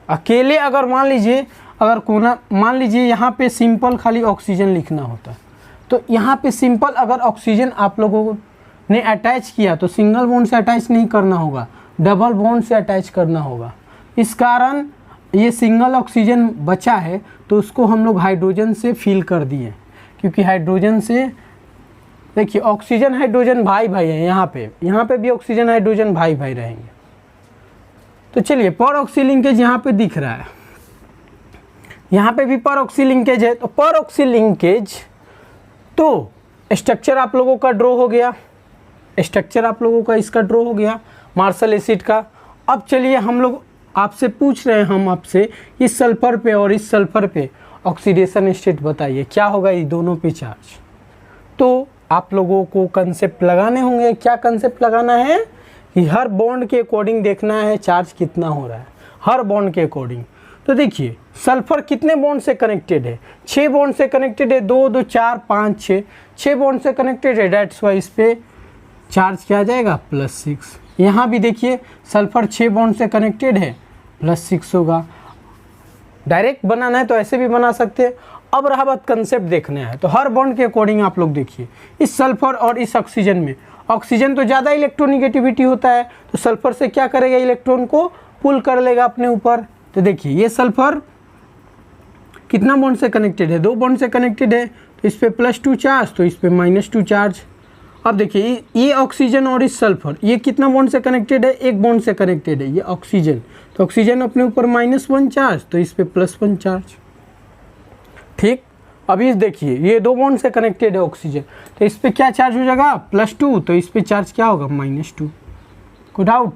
अकेले। अगर मान लीजिए यहाँ पे सिंपल खाली ऑक्सीजन लिखना होता, तो यहाँ पे सिंपल अगर ऑक्सीजन आप लोगों ने अटैच किया तो सिंगल बॉन्ड से अटैच नहीं करना होगा, डबल बॉन्ड से अटैच करना होगा। इस कारण ये सिंगल ऑक्सीजन बचा है तो उसको हम लोग हाइड्रोजन से फिल कर दिए, क्योंकि हाइड्रोजन से देखिए ऑक्सीजन हाइड्रोजन भाई है, यहाँ पे भी ऑक्सीजन हाइड्रोजन भाई रहेंगे। तो चलिए परऑक्सी लिंकेज यहाँ पे दिख रहा है, यहाँ पे भी परऑक्सी लिंकेज है। तो परऑक्सी लिंकेज, तो स्ट्रक्चर आप लोगों का ड्रॉ हो गया, इसका ड्रॉ हो गया मार्शल एसिड का। अब चलिए हम लोग आपसे पूछ रहे हैं, हम आपसे इस सल्फर पे और इस सल्फर पे ऑक्सीडेशन स्टेट बताइए, क्या होगा इस दोनों पे चार्ज। तो आप लोगों को कंसेप्ट लगाने होंगे। क्या कंसेप्ट लगाना है कि हर बॉन्ड के अकॉर्डिंग देखना है चार्ज कितना हो रहा है, हर बॉन्ड के अकॉर्डिंग। तो देखिए सल्फर कितने बॉन्ड से कनेक्टेड है, 6 बॉन्ड से कनेक्टेड है, 2 2 4 5 6 बॉन्ड से कनेक्टेड है। डेट्स वाई इस पे चार्ज क्या आ जाएगा, +6। यहाँ भी देखिए सल्फर 6 बॉन्ड से कनेक्टेड है, +6 होगा। डायरेक्ट बनाना है तो ऐसे भी बना सकते हैं। अब रहा बात कंसेप्ट देखना है, तो हर बॉन्ड के अकॉर्डिंग आप लोग देखिए, इस सल्फर और इस ऑक्सीजन में, ऑक्सीजन तो ज़्यादा इलेक्ट्रोनिगेटिविटी होता है, तो सल्फर से क्या करेगा, इलेक्ट्रॉन को पुल कर लेगा अपने ऊपर। तो देखिए ये सल्फर कितना बॉन्ड से कनेक्टेड है, 2 बॉन्ड से कनेक्टेड है, तो इस पर +2 चार्ज, तो इस पर -2 चार्ज। अब देखिए ये ऑक्सीजन और इस सल्फर ये कितना बॉन्ड से कनेक्टेड है, 1 बॉन्ड से कनेक्टेड है, ये ऑक्सीजन, तो ऑक्सीजन अपने ऊपर -1 चार्ज, तो इस पर +1 चार्ज। ठीक, अभी देखिए ये 2 बॉन्ड से कनेक्टेड है ऑक्सीजन, तो इस पर क्या चार्ज हो जाएगा, +2, तो इस पर चार्ज क्या होगा, -2। कोई डाउट?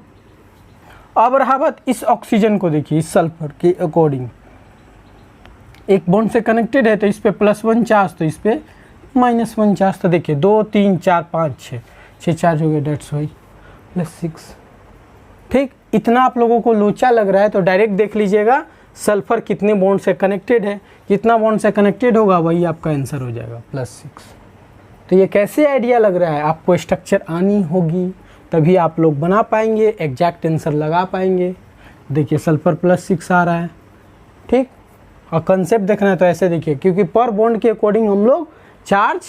अब रहा बात इस ऑक्सीजन को देखिए, इस सल्फर के अकॉर्डिंग 1 बॉन्ड से कनेक्टेड है, तो इस पर +1 चार्ज, तो इस पर -1 चार्ज। तो देखिए 2 3 4 5 6 चार्ज हो गए, डेट्स वाई +6। ठीक, इतना आप लोगों को लोचा लग रहा है तो डायरेक्ट देख लीजिएगा सल्फर कितने बॉन्ड से कनेक्टेड है, कितना बॉन्ड से कनेक्टेड होगा वही आपका आंसर हो जाएगा, +6। तो ये कैसे आइडिया लग रहा है, आपको स्ट्रक्चर आनी होगी तभी आप लोग बना पाएंगे, एग्जैक्ट आंसर लगा पाएंगे। देखिए सल्फर +6 आ रहा है। ठीक, और कंसेप्ट देखना है तो ऐसे देखिए, क्योंकि पर बॉन्ड के अकॉर्डिंग हम लोग चार्ज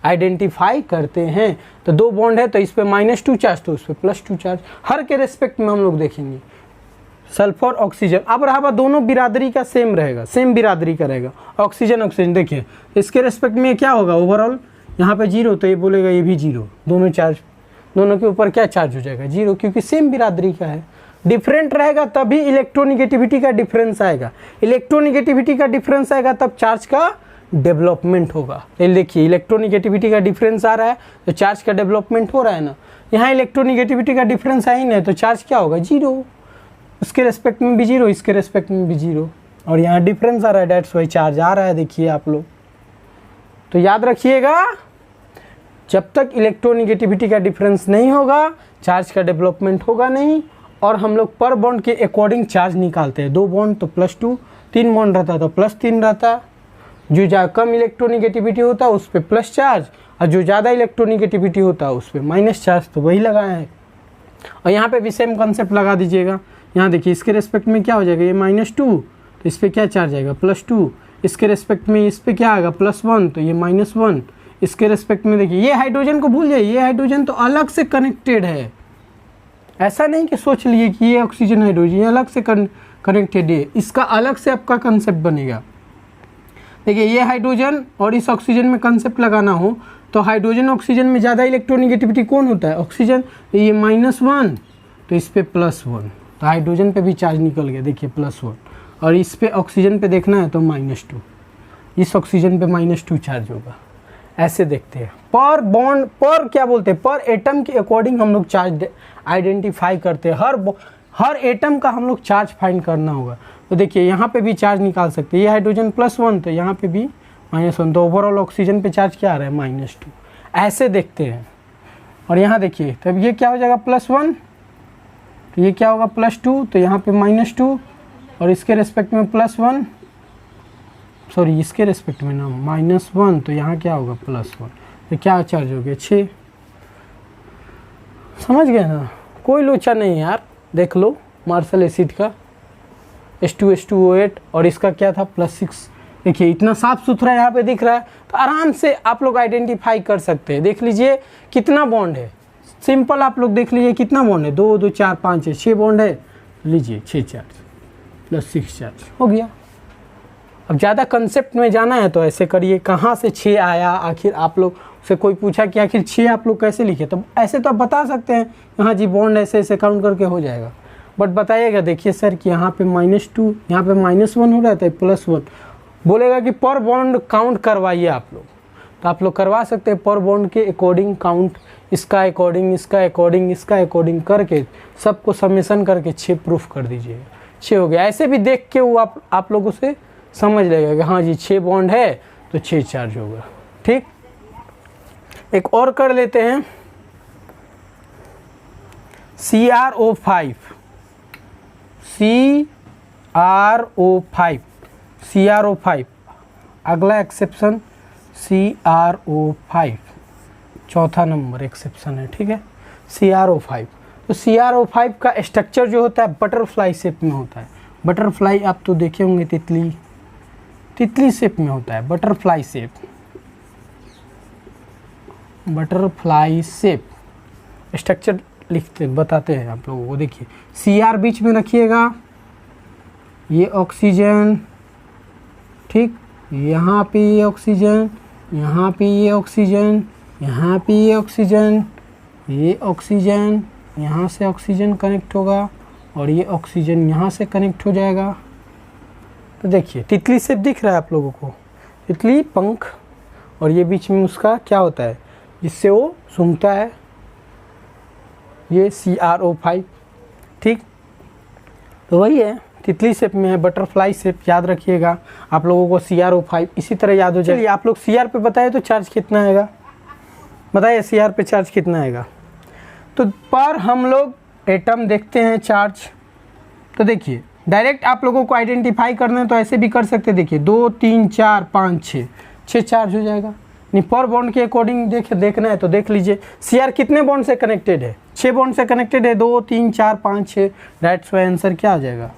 आइडेंटिफाई करते हैं। तो 2 बॉन्ड है तो इस पर -2 चार्ज, तो उस पर +2 चार्ज, हर के रेस्पेक्ट में हम लोग देखेंगे सल्फर ऑक्सीजन। अब रहा दोनों बिरादरी का सेम रहेगा, सेम बिरादरी का रहेगा, ऑक्सीजन ऑक्सीजन। देखिए इसके रेस्पेक्ट में क्या होगा, ओवरऑल यहाँ पे 0, तो ये बोलेगा ये भी 0, दोनों चार्ज, दोनों के ऊपर क्या चार्ज हो जाएगा, 0, क्योंकि सेम बिरादरी का है। डिफरेंट रहेगा तभी इलेक्ट्रोनिगेटिविटी का डिफरेंस आएगा, इलेक्ट्रोनिगेटिविटी का डिफरेंस आएगा तब चार्ज का डेवलपमेंट होगा। देखिए इलेक्ट्रोनिगेटिविटी का डिफरेंस आ रहा है तो चार्ज का डेवलपमेंट हो रहा है ना, यहाँ इलेक्ट्रोनिगेटिविटी का डिफरेंस आ ही नहीं तो चार्ज क्या होगा, 0, उसके रेस्पेक्ट में भी 0, इसके रेस्पेक्ट में भी 0, और यहाँ डिफरेंस आ रहा है, डेट्स वाई चार्ज आ रहा है। देखिए आप लोग तो याद रखिएगा, जब तक इलेक्ट्रोनिगेटिविटी का डिफरेंस नहीं होगा चार्ज का डेवलपमेंट होगा नहीं। और हम लोग पर बॉन्ड के अकॉर्डिंग चार्ज निकालते हैं, 2 बॉन्ड तो +2, 3 बॉन्ड रहता तो +3 रहता, जो कम इलेक्ट्रोनिगेटिविटी होता है उस पर प्लस चार्ज, और जो ज़्यादा इलेक्ट्रोनिगेटिविटी होता है उस पर माइनस चार्ज, तो वही लगाया है। और यहाँ पे भी सेम कॉन्सेप्ट लगा दीजिएगा। यहाँ देखिए इसके रेस्पेक्ट में क्या हो जाएगा, ये -2, तो इस पर क्या चार्ज आएगा, +2, इसके रेस्पेक्ट में इस पर क्या आएगा, +1, तो ये -1, इसके रेस्पेक्ट में देखिए ये हाइड्रोजन को भूल जाइए, ये हाइड्रोजन तो अलग से कनेक्टेड है, ऐसा नहीं कि सोच लिए कि ये ऑक्सीजन हाइड्रोजन, ये अलग से कनेक्टेड है, इसका अलग से आपका कंसेप्ट बनेगा। देखिए ये हाइड्रोजन और इस ऑक्सीजन में कंसेप्ट लगाना हो तो हाइड्रोजन ऑक्सीजन में ज़्यादा इलेक्ट्रोनिगेटिविटी कौन होता है, ऑक्सीजन, तो ये -1, तो इस पर +1, तो हाइड्रोजन पे भी चार्ज निकल गया, देखिए +1, और इस पे ऑक्सीजन पे देखना है तो -2, इस ऑक्सीजन पे -2 चार्ज होगा। ऐसे देखते हैं पर बॉन्ड, पर क्या बोलते हैं, पर एटम के अकॉर्डिंग हम लोग चार्ज आइडेंटिफाई करते हैं, हर एटम का हम लोग चार्ज फाइंड करना होगा। तो देखिए यहाँ पे भी चार्ज निकाल सकते हैं, ये हाइड्रोजन +1, तो यहाँ पे भी -1, तो ओवरऑल ऑक्सीजन पे चार्ज क्या आ रहा है, -2, ऐसे देखते हैं। और यहाँ देखिए तब ये क्या हो जाएगा, +1, तो ये क्या होगा, +2, तो यहाँ पे -2, और इसके रेस्पेक्ट में +1, सॉरी इसके रेस्पेक्ट में ना -1, तो यहाँ क्या होगा, +1, तो क्या चार्ज हो गया, 6। समझ गए ना, कोई लोचा नहीं यार, देख लो मार्शल एसिड का H2H2O8 और इसका क्या था, +6। देखिए इतना साफ सुथरा यहाँ पे दिख रहा है, तो आराम से आप लोग आइडेंटिफाई कर सकते हैं। देख लीजिए कितना बॉन्ड है, सिंपल आप लोग देख लीजिए कितना बॉन्ड है, 2 2 4 5 है, 6 बॉन्ड है, लीजिए 6 चार्ज +6 चार्ज हो गया। अब ज़्यादा कंसेप्ट में जाना है तो ऐसे करिए, कहाँ से 6 आया, आखिर आप लोग से कोई पूछा कि आखिर 6 आप लोग कैसे लिखे, तो ऐसे तो आप बता सकते हैं, यहाँ जी बॉन्ड ऐसे ऐसे काउंट करके हो जाएगा, बट बताइएगा देखिए सर कि यहाँ पे -2, यहाँ पे -1 हो रहा था, +1 बोलेगा कि पर बॉन्ड काउंट करवाइए आप लोग, तो आप लोग करवा सकते हैं पर बॉन्ड के अकॉर्डिंग काउंट, इसका अकॉर्डिंग, इसका अकॉर्डिंग, इसका अकॉर्डिंग करके सबको समेसन करके 6 प्रूफ कर दीजिएगा, 6 हो गया। ऐसे भी देख के वो आप लोगों से समझ लेगा कि हाँ जी 6 बॉन्ड है तो 6 चार्ज होगा। ठीक, एक और कर लेते हैं, CrO5, CrO5, अगला एक्सेप्शन CrO5, चौथा नंबर एक्सेप्शन है, ठीक है, CrO5। तो CrO5 का स्ट्रक्चर जो होता है बटरफ्लाई शेप में होता है। बटरफ्लाई आप तो देखे होंगे, तितली शेप में होता है, butterfly shape, butterfly shape structure लिखते बताते हैं आप लोगों को। देखिए Cr बीच में रखिएगा, ये ऑक्सीजन, ठीक, यहाँ पे ये ऑक्सीजन, यहाँ पे ये ऑक्सीजन, यहाँ पे ये ऑक्सीजन, ये ऑक्सीजन, यहाँ से ऑक्सीजन कनेक्ट होगा और ये ऑक्सीजन यहाँ से कनेक्ट हो जाएगा। तो देखिए तितली शेप दिख रहा है आप लोगों को, तितली पंख, और ये बीच में उसका क्या होता है जिससे वो सूंघता है, ये CrO5, ठीक। तो वही है, तितली शेप में है, बटरफ्लाई शेप, याद रखिएगा आप लोगों को CrO5 इसी तरह याद हो जाए। चलिए आप लोग Cr पे बताए तो चार्ज कितना आएगा, बताइए Cr पे चार्ज कितना आएगा। तो पर हम लोग एटम देखते हैं चार्ज, तो देखिए डायरेक्ट आप लोगों को आइडेंटिफाई करना है तो ऐसे भी कर सकते हैं। देखिए 2 3 4 5 6 चार्ज हो जाएगा। नहीं, पर बॉन्ड के अकॉर्डिंग देखना है तो देख लीजिए Cr कितने बॉन्ड से कनेक्टेड है, 6 बॉन्ड से कनेक्टेड है, 2 3 4 5 6। दैट्स वाई आंसर क्या आ जाएगा,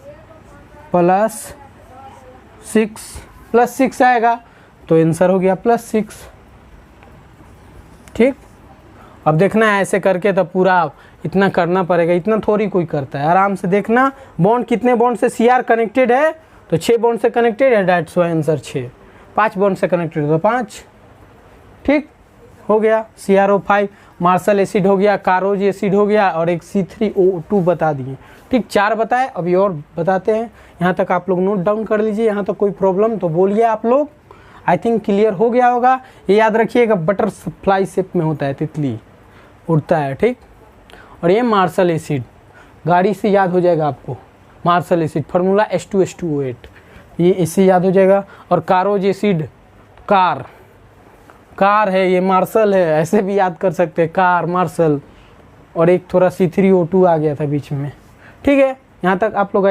+6 आएगा। तो आंसर हो गया +6, ठीक। अब देखना है ऐसे करके तो पूरा इतना करना पड़ेगा, इतना थोड़ी कोई करता है। आराम से देखना बॉन्ड कितने बॉन्ड से Cr कनेक्टेड है, तो 6 बॉन्ड से कनेक्टेड है, दैट्स वाई आंसर 6। 5 बॉन्ड से कनेक्टेड है तो 5, ठीक हो गया। CrO5 मार्शल एसिड हो गया, कारोज एसिड हो गया, और एक C3O2 बता दिए, ठीक। 4 बताए, अभी और बताते हैं। यहाँ तक आप लोग नोट डाउन कर लीजिए, यहाँ तक कोई प्रॉब्लम तो बोलिए आप लोग। आई थिंक क्लियर हो गया होगा। ये याद रखिएगा बटरफ्लाई शेप में होता है, तितली उड़ता है, ठीक। और ये मार्शल एसिड, गाड़ी से याद हो जाएगा आपको, मार्शल एसिड फार्मूला H2SO8, ये इससे याद हो जाएगा। और कारोज एसिड कार है, ये मार्शल है, ऐसे भी याद कर सकते हैं, कार मार्शल। और एक थोड़ा C3O2 आ गया था बीच में, ठीक है। यहाँ तक आप लोग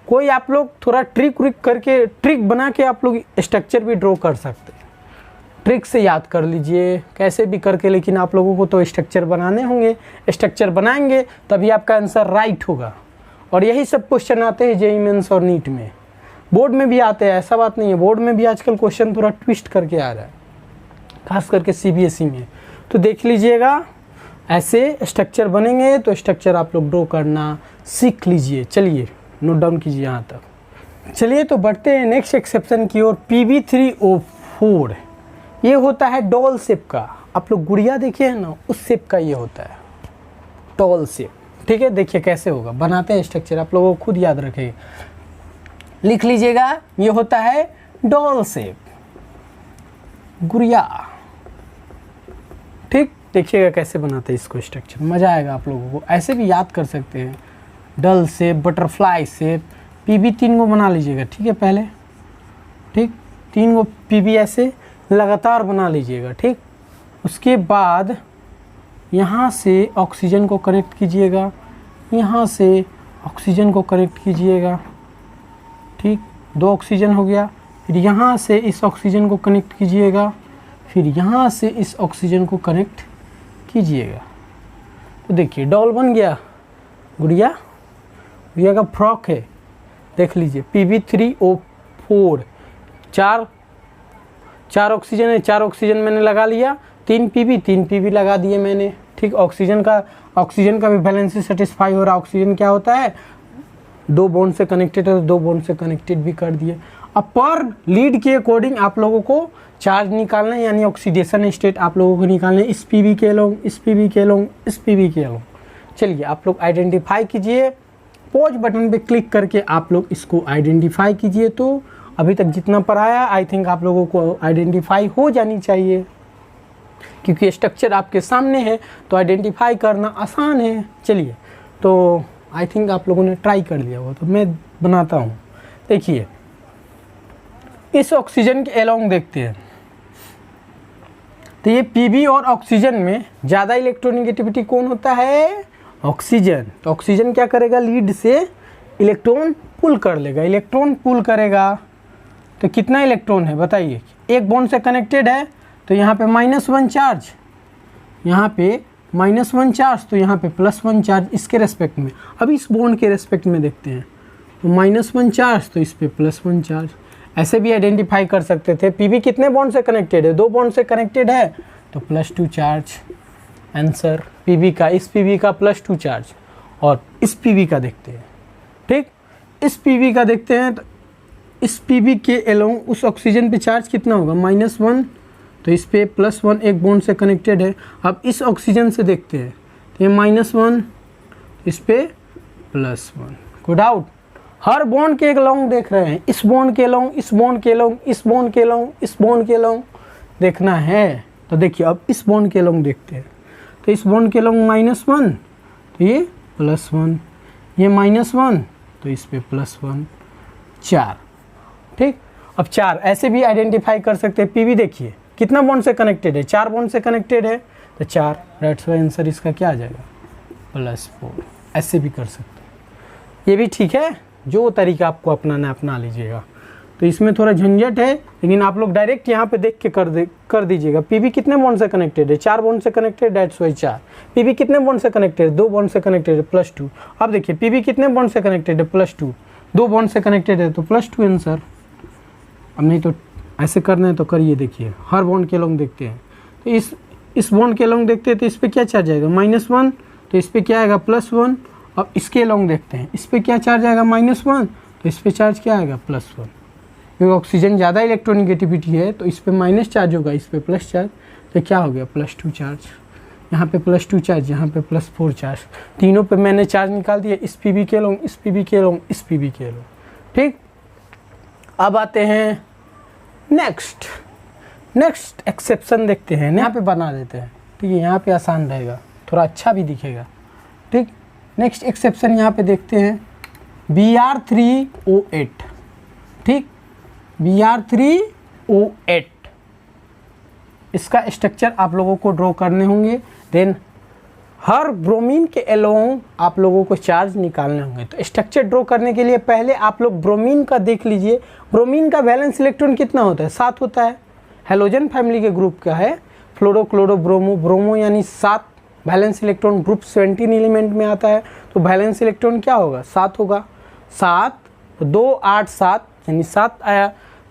कोई आप लोग थोड़ा ट्रिक बना के आप लोग स्ट्रक्चर भी ड्रॉ कर सकते हैं, ट्रिक से याद कर लीजिए कैसे भी करके, लेकिन आप लोगों को तो स्ट्रक्चर बनाने होंगे, स्ट्रक्चर बनाएंगे तभी आपका आंसर राइट होगा। और यही सब क्वेश्चन आते हैं JEE मेंस और नीट में, बोर्ड में भी आते हैं, ऐसा बात नहीं है। बोर्ड में भी आजकल क्वेश्चन थोड़ा ट्विस्ट करके आ रहा है, खास करके CBSE में। तो देख लीजिएगा ऐसे स्ट्रक्चर बनेंगे, तो स्ट्रक्चर आप लोग ड्रॉ करना सीख लीजिए। चलिए नोट डाउन कीजिए यहाँ तक। चलिए तो बढ़ते हैं नेक्स्ट एक्सेप्शन की ओर। Pb3O4 ये होता है डॉल शेप का, आप लोग गुड़िया देखे हैं ना, उस शेप का ये होता है, डॉल शेप, ठीक है। देखिए कैसे होगा, बनाते हैं स्ट्रक्चर, आप लोगों को खुद याद रखें, लिख लीजिएगा। ये होता है डॉल शेप, गुड़िया, ठीक। देखिएगा कैसे बनाते हैं इसको स्ट्रक्चर, मज़ा आएगा आप लोगों को। ऐसे भी याद कर सकते हैं, डल शेप, बटरफ्लाई शेप। Pb 3 को बना लीजिएगा, ठीक है, पहले, ठीक। 3 को Pb ऐसे लगातार बना लीजिएगा, ठीक। उसके बाद यहाँ से ऑक्सीजन को कनेक्ट कीजिएगा, यहाँ से ऑक्सीजन को कनेक्ट कीजिएगा, ठीक। 2 ऑक्सीजन हो गया। फिर यहाँ से इस ऑक्सीजन को कनेक्ट कीजिएगा, फिर यहाँ से इस ऑक्सीजन को कनेक्ट कीजिएगा। तो देखिए डॉल बन गया, गुड़िया का फ्रॉक है, देख लीजिए। Pb3O4 चार ऑक्सीजन है, 4 ऑक्सीजन मैंने लगा लिया, 3 Pb लगा दिए मैंने, ठीक। ऑक्सीजन का भी वैलेंसी सेटिस्फाई हो रहा। ऑक्सीजन क्या होता है, 2 बॉन्ड से कनेक्टेड है, तो 2 बॉन्ड से कनेक्टेड भी कर दिए। अब पर लीड के अकॉर्डिंग आप लोगों को चार्ज निकालना है, यानी ऑक्सीडेशन स्टेट आप लोगों को निकालना है, इस Pb के लोग, इस Pb के लोग, इस Pb के लोग। चलिए आप लोग आइडेंटिफाई कीजिए, पॉज बटन पे क्लिक करके आप लोग इसको आइडेंटिफाई कीजिए। तो अभी तक जितना पढ़ाया आई थिंक आप लोगों को आइडेंटिफाई हो जानी चाहिए, क्योंकि स्ट्रक्चर आपके सामने है तो आइडेंटिफाई करना आसान है। चलिए तो आई थिंक आप लोगों ने ट्राई कर लिया हो, तो मैं बनाता हूँ। देखिए इस ऑक्सीजन के अलोंग देखते हैं, तो ये Pb और ऑक्सीजन में ज़्यादा इलेक्ट्रोनेगेटिविटी कौन होता है, ऑक्सीजन। तो ऑक्सीजन क्या करेगा, लीड से इलेक्ट्रॉन पुल कर लेगा, इलेक्ट्रॉन पुल करेगा। तो कितना इलेक्ट्रॉन है बताइए, एक बॉन्ड से कनेक्टेड है, तो यहाँ पे -1 चार्ज, यहाँ पे -1 चार्ज, तो यहाँ पे +1 चार्ज इसके रेस्पेक्ट में। अब इस बॉन्ड के रेस्पेक्ट में देखते हैं, तो -1 चार्ज तो इस पे +1 चार्ज। ऐसे भी आइडेंटिफाई कर सकते थे। पीवी कितने बॉन्ड से कनेक्टेड है? 2 बॉन्ड से कनेक्टेड है, तो +2 चार्ज आंसर पीवी का। इस पीवी का +2 चार्ज। और इस पीवी का देखते हैं, ठीक, इस पीवी का देखते हैं। तो इस पीवी के अलोंग उस ऑक्सीजन पे चार्ज कितना होगा? -1, तो इस पे +1 एक बॉन्ड से कनेक्टेड है। अब इस ऑक्सीजन से देखते हैं, तो ये -1, इस पे +1। Good out. हर बॉन्ड के अलोंग देख रहे हैं, इस बॉन्ड के अलोंग, इस बॉन्ड के अलोंग, इस बॉन्ड के अलोंग, इस बॉन्ड के अलोंग देखना है। तो देखिए अब इस बॉन्ड के अलोंग देखते हैं, तो इस बॉन्ड के अलोंग -1, तो ये +1, ये -1, तो इस पे +1, 4, ठीक। अब 4 ऐसे भी आइडेंटिफाई कर सकते हैं। पीवी देखिए कितना बॉन्ड से कनेक्टेड है? 4 बॉन्ड से कनेक्टेड है, तो 4, दैट्स वाई आंसर इसका क्या आ जाएगा? +4। ऐसे भी कर सकते हैं, ये भी ठीक है। जो तरीका आपको अपनाना अपना लीजिएगा। तो इसमें थोड़ा झंझट है, लेकिन आप लोग डायरेक्ट यहाँ पे देख के कर दीजिएगा। पीवी कितने बॉन्ड से कनेक्टेड है? 4 बॉन्ड से कनेक्टेड, दैट्स वाई 4। पीवी कितने बॉन्ड से कनेक्टेड है? 2 बॉन्ड से कनेक्टेड है, +2। अब देखिए पीवी कितने बॉन्ड से कनेक्टेड है? +2। 2 बॉन्ड से कनेक्टेड है, तो +2 आंसर। अब नहीं तो ऐसे करना है तो करिए। देखिए हर बॉन्ड के अलोंग देखते हैं, तो इस बॉन्ड के अलोंग देखते हैं, तो इस पर क्या चार्ज आएगा? -1, तो इस पर क्या आएगा? +1। अब इसके अलोंग देखते हैं, इस पर क्या चार्ज आएगा? -1, तो इस पर चार्ज क्या आएगा? +1। क्योंकि ऑक्सीजन ज़्यादा इलेक्ट्रोनिगेटिविटी है, तो इस पर माइनस चार्ज होगा, इस पर प्लस चार्ज, तो क्या हो गया? +2 चार्ज। यहाँ पे +2 चार्ज, यहाँ पे +4 चार्ज। तीनों पे मैंने चार्ज निकाल दिया, इस पीवी के अलोंग, इस पीवी के अलोंग, इस पीवी के अलोंग, ठीक। अब आते हैं नेक्स्ट एक्सेप्शन देखते हैं। यहाँ पे बना देते हैं, ठीक है, यहाँ पे आसान रहेगा, थोड़ा अच्छा भी दिखेगा, ठीक। नेक्स्ट एक्सेप्शन यहाँ पे देखते हैं, Br3O8, ठीक, Br3O8। इसका स्ट्रक्चर आप लोगों को ड्रॉ करने होंगे। देन हर ब्रोमीन के अलोंग आप लोगों को चार्ज निकालने होंगे। तो स्ट्रक्चर ड्रॉ करने के लिए पहले आप लोग ब्रोमीन का देख लीजिए। ब्रोमीन का वैलेंस इलेक्ट्रॉन कितना होता है? 7 होता है। हेलोजन फैमिली के ग्रुप का है, फ्लोरो क्लोरो ब्रोमो। ब्रोमो यानी 7 वैलेंस इलेक्ट्रॉन, ग्रुप 17 एलिमेंट में आता है। तो वैलेंस इलेक्ट्रॉन क्या होगा? 7 होगा। 7 2 8 7 यानी 7 आया।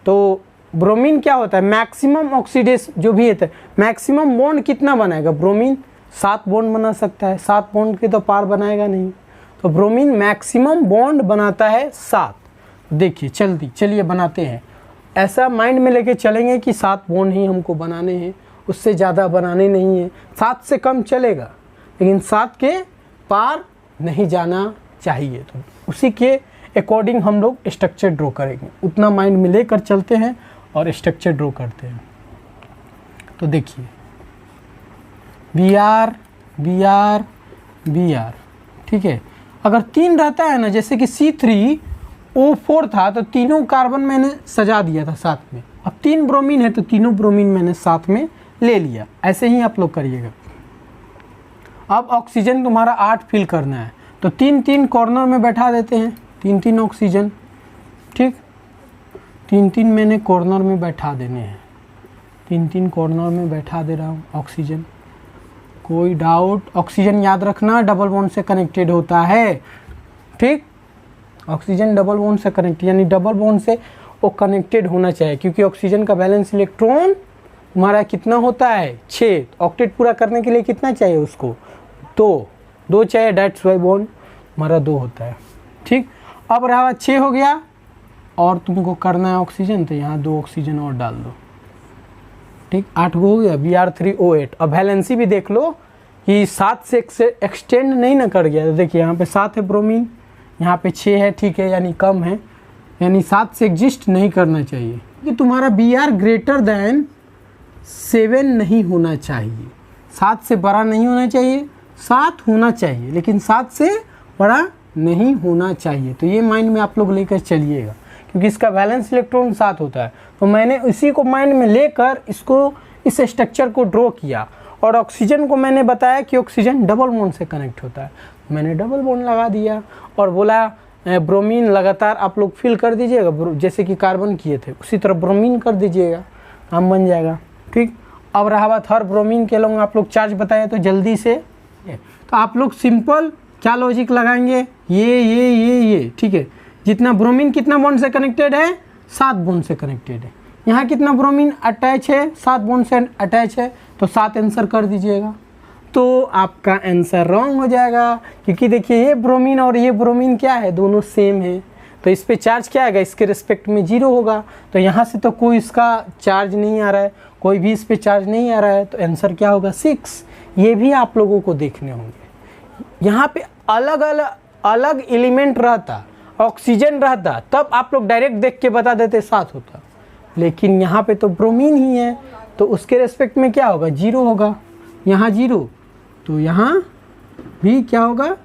तो ब्रोमीन क्या होता है? मैक्सिमम ऑक्सीडेस जो भी है, मैक्सिमम बॉन्ड कितना बनाएगा? ब्रोमीन 7 बॉन्ड बना सकता है, 7 बॉन्ड के तो पार बनाएगा नहीं। तो ब्रोमीन मैक्सिमम बॉन्ड बनाता है 7। देखिए चलिए बनाते हैं। ऐसा माइंड में लेके चलेंगे कि 7 बॉन्ड ही हमको बनाने हैं, उससे ज़्यादा बनाने नहीं है। 7 से कम चलेगा, लेकिन 7 के पार नहीं जाना चाहिए। तो उसी के अकॉर्डिंग हम लोग स्ट्रक्चर ड्रॉ करेंगे। उतना माइंड में लेकर चलते हैं और स्ट्रक्चर ड्रॉ करते हैं। तो देखिए Br, ठीक है। अगर 3 रहता है ना, जैसे कि C3O4 था, तो तीनों कार्बन मैंने सजा दिया था साथ में। अब 3 ब्रोमीन है, तो तीनों ब्रोमीन मैंने साथ में ले लिया। ऐसे ही आप लोग करिएगा। अब ऑक्सीजन तुम्हारा 8 फिल करना है, तो 3-3 कॉर्नर में बैठा देते हैं। 3-3 ऑक्सीजन, ठीक, 3-3 मैंने कॉर्नर में बैठा देने हैं। 3-3 कॉर्नर में बैठा दे रहा हूँ ऑक्सीजन। कोई डाउट? ऑक्सीजन याद रखना डबल बॉन्ड से कनेक्टेड होता है, ठीक। ऑक्सीजन डबल बॉन्ड से कनेक्टेड, यानी डबल बॉन्ड से वो कनेक्टेड होना चाहिए, क्योंकि ऑक्सीजन का बैलेंस इलेक्ट्रॉन तुम्हारा कितना होता है? 6। ऑक्टेट पूरा करने के लिए कितना चाहिए उसको? 2 चाहिए, दैट्स वाई बॉन्ड हमारा 2 होता है, ठीक। अब रहा 6 हो गया, और तुमको करना है ऑक्सीजन, तो यहाँ 2 ऑक्सीजन और डाल दो, ठीक। 8 हो गया Br3O8। अब वैलेंसी भी देख लो कि 7 से एक्सटेंड नहीं ना कर गया। तो देखिए यहाँ पे 7 है ब्रोमीन, यहाँ पे 6 है, ठीक है, यानी कम है, यानी 7 से एग्जिस्ट नहीं करना चाहिए। कि तुम्हारा Br ग्रेटर दैन 7 नहीं होना चाहिए, 7 से बड़ा नहीं होना चाहिए, 7 होना चाहिए, लेकिन 7 से बड़ा नहीं होना चाहिए। तो ये माइंड में आप लोग लेकर चलिएगा, क्योंकि इसका वैलेंस इलेक्ट्रॉन 7 होता है। तो मैंने इसी को माइंड में लेकर इस स्ट्रक्चर को ड्रॉ किया। और ऑक्सीजन को मैंने बताया कि ऑक्सीजन डबल बॉन्ड से कनेक्ट होता है, मैंने डबल बॉन्ड लगा दिया और बोला ब्रोमीन लगातार आप लोग फिल कर दीजिएगा, जैसे कि कार्बन किए थे उसी तरह ब्रोमीन कर दीजिएगा, काम बन जाएगा, ठीक। अब रहा बात हर ब्रोमीन के लोग आप लोग चार्ज बताए तो जल्दी से तो आप लोग सिंपल क्या लॉजिक लगाएंगे, ये ठीक है। जितना ब्रोमीन कितना बॉन्ड से कनेक्टेड है, 7 बॉन्ड से कनेक्टेड है। यहाँ कितना ब्रोमीन अटैच है, 7 बॉन्ड से अटैच है, तो 7 आंसर कर दीजिएगा। तो आपका आंसर रॉन्ग हो जाएगा, क्योंकि देखिए ये ब्रोमीन और ये ब्रोमीन क्या है, दोनों सेम है। तो इस पे चार्ज क्या आएगा, इसके रिस्पेक्ट में 0 होगा। तो यहाँ से तो कोई इसका चार्ज नहीं आ रहा है, कोई भी इस पे चार्ज नहीं आ रहा है, तो आंसर क्या होगा 6। ये भी आप लोगों को देखने होंगे। यहाँ पे अलग एलिमेंट रहता, ऑक्सीजन रहता, तब आप लोग डायरेक्ट देख के बता देते 7 होता। लेकिन यहाँ पे तो ब्रोमीन ही है, तो उसके रेस्पेक्ट में क्या होगा, 0 होगा। यहाँ 0, तो यहाँ भी क्या होगा,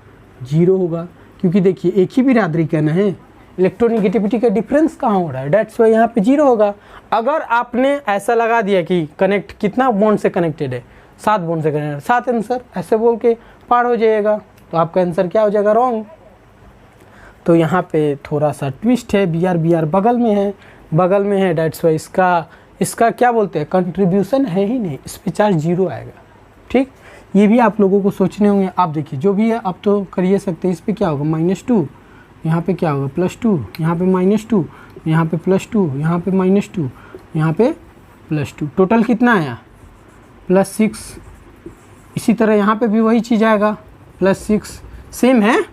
0 होगा, क्योंकि देखिए एक ही बिरादरी का ना है। इलेक्ट्रोनिगेटिविटी का डिफरेंस कहाँ हो रहा है, डेट्स वाई यहाँ पे 0 होगा। अगर आपने ऐसा लगा दिया कि कनेक्ट कितना बॉन्ड से कनेक्टेड है, 7 बॉन्ड से कनेक्टेड, 7 आंसर ऐसे बोल के पार हो जाएगा, तो आपका आंसर क्या हो जाएगा, रॉन्ग। तो यहाँ पे थोड़ा सा ट्विस्ट है, बी आर बगल में है, डेट्स वाई इसका क्या बोलते हैं, कंट्रीब्यूशन है ही नहीं, इस पे चार्ज 0 आएगा। ठीक, ये भी आप लोगों को सोचने होंगे। आप देखिए जो भी है आप तो कर ही सकते हैं। इस पे क्या होगा, -2, यहाँ पे क्या होगा, +2, यहाँ पे -2, यहाँ पे +2, यहाँ पे -2, यहाँ पे +2, टोटल कितना आया, +6। इसी तरह यहाँ पे भी वही चीज़ आएगा, +6, सेम है,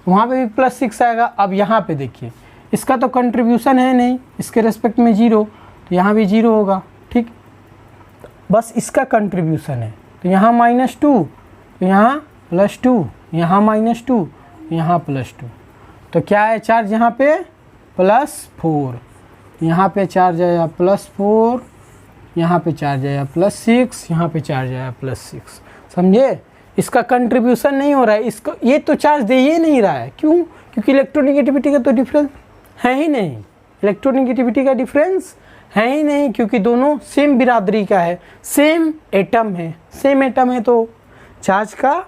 वहाँ पे भी +6 आएगा। अब यहाँ पे देखिए इसका तो कंट्रीब्यूशन है नहीं, इसके रेस्पेक्ट में 0, तो यहाँ भी 0 होगा। ठीक, बस इसका कंट्रीब्यूशन है, तो यहाँ -2, तो यहाँ +2, यहाँ -2, यहाँ +2, तो क्या है चार्ज यहाँ पे, +4, यहाँ पे चार्ज आया +4, यहाँ पे चार्ज आया +6, यहाँ पे चार्ज आया +6। समझे, इसका कंट्रीब्यूशन नहीं हो रहा है, इसको ये तो चार्ज दे ही नहीं रहा है। क्यों, क्योंकि इलेक्ट्रोनिगेटिविटी का तो डिफरेंस है ही नहीं, इलेक्ट्रोनिगेटिविटी का डिफरेंस है ही नहीं, क्योंकि दोनों सेम बिरादरी का है, सेम एटम है, तो चार्ज का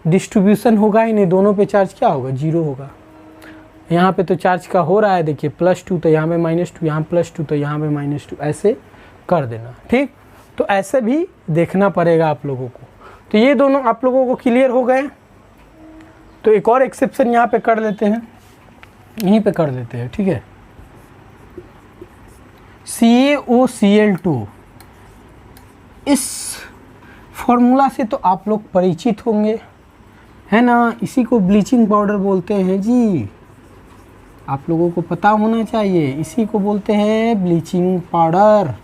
डिस्ट्रीब्यूशन होगा ही नहीं, दोनों पे चार्ज क्या होगा, 0 होगा। यहाँ पे तो चार्ज का हो रहा है, देखिए +2, तो यहाँ पे -2, यहाँ +2, तो यहाँ पे -2, ऐसे कर देना। ठीक, तो ऐसे भी देखना पड़ेगा आप लोगों को। तो ये दोनों आप लोगों को क्लियर हो गए। तो एक और एक्सेप्शन यहाँ पे कर लेते हैं, यहीं पे कर देते हैं। ठीक है, CaOCl2, इस फॉर्मूला से तो आप लोग परिचित होंगे, है ना। इसी को ब्लीचिंग पाउडर बोलते हैं जी, आप लोगों को पता होना चाहिए, इसी को बोलते हैं ब्लीचिंग पाउडर।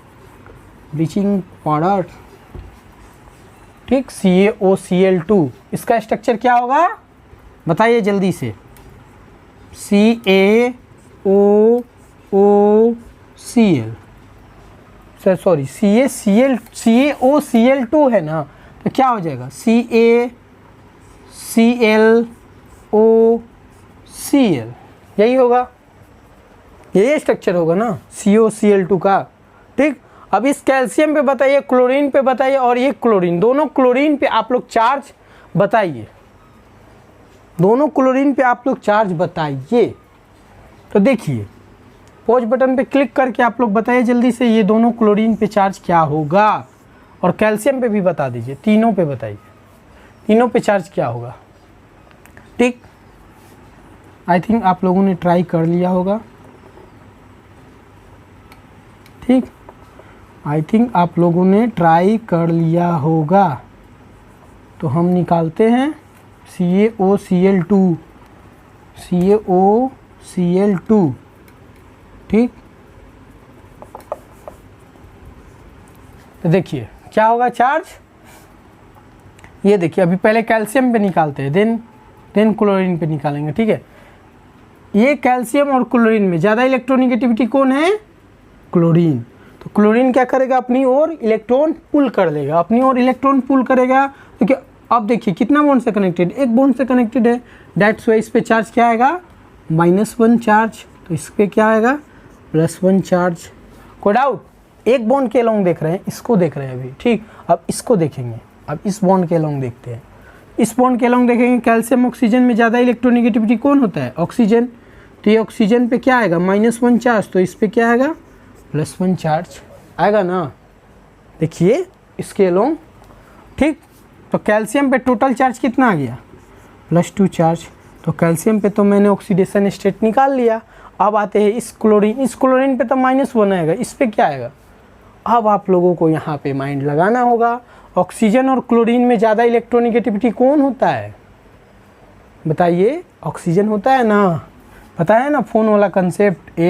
ठीक, CaOCl2, इसका स्ट्रक्चर क्या होगा बताइए जल्दी से, CaOCl2 है ना, तो क्या हो जाएगा, CaClOCl, यही होगा, यही स्ट्रक्चर होगा ना CaOCl2 का। ठीक, अब इस कैल्शियम पे बताइए, क्लोरीन पे बताइए, और ये क्लोरीन, दोनों क्लोरीन पे आप लोग चार्ज बताइए, दोनों क्लोरीन पे आप लोग चार्ज बताइए। तो देखिए पॉज बटन पे क्लिक करके आप लोग बताइए जल्दी से, ये दोनों क्लोरीन पे चार्ज क्या होगा, और कैल्शियम पे भी बता दीजिए, तीनों पे बताइए, तीनों पे चार्ज क्या होगा। ठीक, आई थिंक आप लोगों ने ट्राई कर लिया होगा। ठीक, आई थिंक आप लोगों ने ट्राई कर लिया होगा। तो हम निकालते हैं CaOCl2, ठीक। तो देखिए क्या होगा चार्ज, ये देखिए अभी पहले कैल्शियम पे निकालते हैं, देन क्लोरीन पे निकालेंगे। ठीक है, ये कैल्शियम और क्लोरीन में ज़्यादा इलेक्ट्रोनिगेटिविटी कौन है, क्लोरीन। तो क्लोरीन क्या करेगा, अपनी ओर इलेक्ट्रॉन पुल कर लेगा, अपनी ओर इलेक्ट्रॉन पुल करेगा। तो क्या, अब देखिए कितना बॉन्ड से कनेक्टेड, एक बॉन्ड से कनेक्टेड है, डेट्स वाई इस पे चार्ज क्या आएगा, -1 चार्ज, तो इस पे क्या आएगा, +1 चार्ज। कोई डाउट, एक बॉन्ड के अलोंग देख रहे हैं, इसको देख रहे हैं अभी। ठीक, अब इसको देखेंगे, अब इस बॉन्ड के अलोंग देखते हैं, इस बॉन्ड के अलोंग देखेंगे। कैल्शियम ऑक्सीजन में ज़्यादा इलेक्ट्रोनिगेटिविटी कौन होता है, ऑक्सीजन। तो ये ऑक्सीजन पे क्या आएगा, -1 चार्ज, तो इस पे क्या आएगा, +1 चार्ज आएगा ना। देखिए इसके अलोंग, ठीक। तो कैल्शियम पे टोटल चार्ज कितना आ गया, +2 चार्ज। तो कैल्शियम पे तो मैंने ऑक्सीडेशन स्टेट निकाल लिया। अब आते हैं इस क्लोरीन पे तो -1 आएगा, इस पे क्या आएगा। अब आप लोगों को यहाँ पे माइंड लगाना होगा, ऑक्सीजन और क्लोरीन में ज़्यादा इलेक्ट्रोनिगेटिविटी कौन होता है, बताइए। ऑक्सीजन होता है ना, पता है ना फोन वाला कंसेप्ट,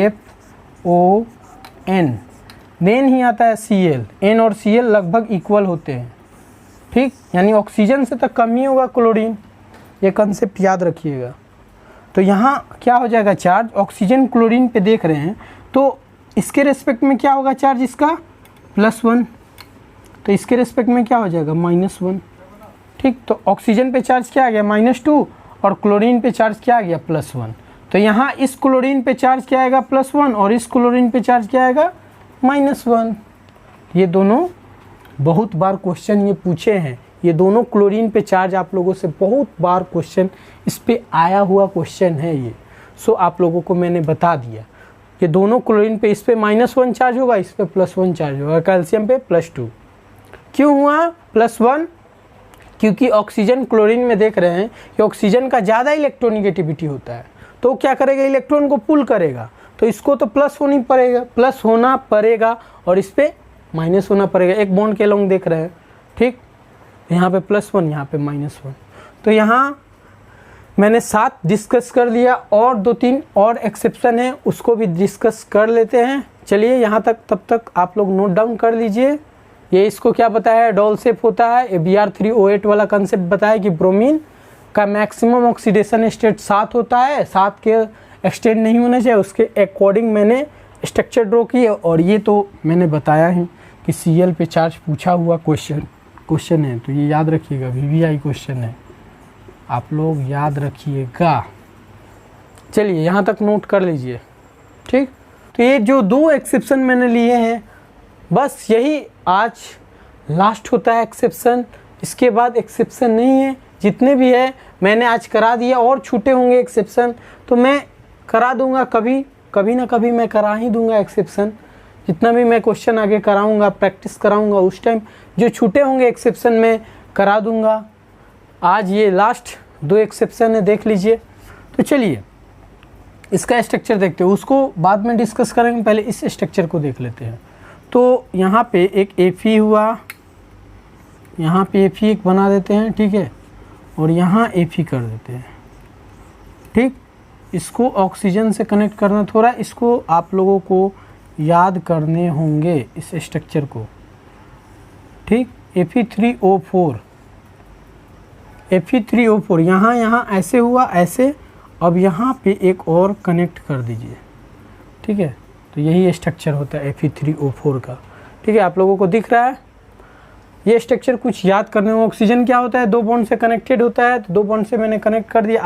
FON। देन ही आता है Cl, N और Cl लगभग इक्वल होते हैं, ठीक। यानी ऑक्सीजन से तो कम ही होगा क्लोरीन, ये कंसेप्ट याद रखिएगा। तो यहाँ क्या हो जाएगा चार्ज, ऑक्सीजन क्लोरीन पे देख रहे हैं तो इसके रेस्पेक्ट में क्या होगा चार्ज इसका, +1। तो इसके रेस्पेक्ट में क्या हो जाएगा, -1, ठीक। तो ऑक्सीजन पे चार्ज क्या आ गया, -2, और क्लोरीन पे चार्ज क्या आ गया, +1। तो यहाँ इस क्लोरीन पे चार्ज क्या आएगा, +1, और इस क्लोरीन पे चार्ज क्या आएगा, -1। ये दोनों बहुत बार क्वेश्चन ये पूछे हैं, ये दोनों क्लोरीन पे चार्ज आप लोगों से बहुत बार क्वेश्चन इस पे आया हुआ क्वेश्चन है ये। सो आप लोगों को मैंने बता दिया कि दोनों क्लोरीन पे, इस पे -1 चार्ज होगा, इस पे +1 चार्ज होगा, कैल्शियम पे +2। क्यों हुआ +1, क्योंकि ऑक्सीजन क्लोरीन में देख रहे हैं कि ऑक्सीजन का ज़्यादा इलेक्ट्रोनिगेटिविटी होता है, तो क्या करेगा, इलेक्ट्रॉन को पुल करेगा। तो इसको तो प्लस होना पड़ेगा और इस पे माइनस होना पड़ेगा। एक बॉन्ड के अलोंग देख रहे हैं, ठीक। यहाँ पे +1, यहाँ पे -1। तो यहाँ मैंने 7 डिस्कस कर लिया, और 2-3 और एक्सेप्शन है, उसको भी डिस्कस कर लेते हैं। चलिए यहाँ तक, तब तक आप लोग नोट डाउन कर लीजिए। ये इसको क्या बताया है, डॉल शेप होता है। ये Br3O8 वाला कंसेप्ट बताया कि ब्रोमीन का मैक्सिमम ऑक्सीडेशन स्टेट 7 होता है, 7 के एक्सटेंड नहीं होना चाहिए, उसके अकॉर्डिंग मैंने स्ट्रक्चर ड्रॉ किए। और ये तो मैंने बताया है कि Cl पे चार्ज पूछा हुआ क्वेश्चन है, तो ये याद रखिएगा, VVI क्वेश्चन है, आप लोग याद रखिएगा। चलिए यहाँ तक नोट कर लीजिए, ठीक। तो ये जो 2 एक्सेप्शन मैंने लिए हैं, बस यही आज लास्ट होता है एक्सेप्शन। इसके बाद एक्सेप्शन नहीं है, जितने भी है मैंने आज करा दिया। और छूटे होंगे एक्सेप्शन तो मैं करा दूंगा, कभी ना कभी मैं करा ही दूंगा एक्सेप्शन। जितना भी मैं क्वेश्चन आगे कराऊंगा, प्रैक्टिस कराऊंगा, उस टाइम जो छूटे होंगे एक्सेप्शन में करा दूंगा। आज ये लास्ट 2 एक्सेप्शन है, देख लीजिए। तो चलिए इसका स्ट्रक्चर देखते हैं, उसको बाद में डिस्कस करेंगे, पहले इस स्ट्रक्चर को देख लेते हैं। तो यहाँ पे एक Fe हुआ, यहाँ पे Fe एक बना देते हैं, ठीक है, और यहाँ Fe कर देते हैं, ठीक। इसको ऑक्सीजन से कनेक्ट करना, थोड़ा इसको आप लोगों को याद करने होंगे इस स्ट्रक्चर को, ठीक। Fe3O4 यहाँ ऐसे हुआ, ऐसे। अब यहाँ पे एक और कनेक्ट कर दीजिए, ठीक है। तो यही स्ट्रक्चर होता है Fe3O4 का, ठीक है, आप लोगों को दिख रहा है। ये स्ट्रक्चर कुछ याद करने में, ऑक्सीजन क्या होता है, 2 बॉन्ड से कनेक्टेड होता है, तो 2 बॉन्ड से मैंने कनेक्ट कर दिया।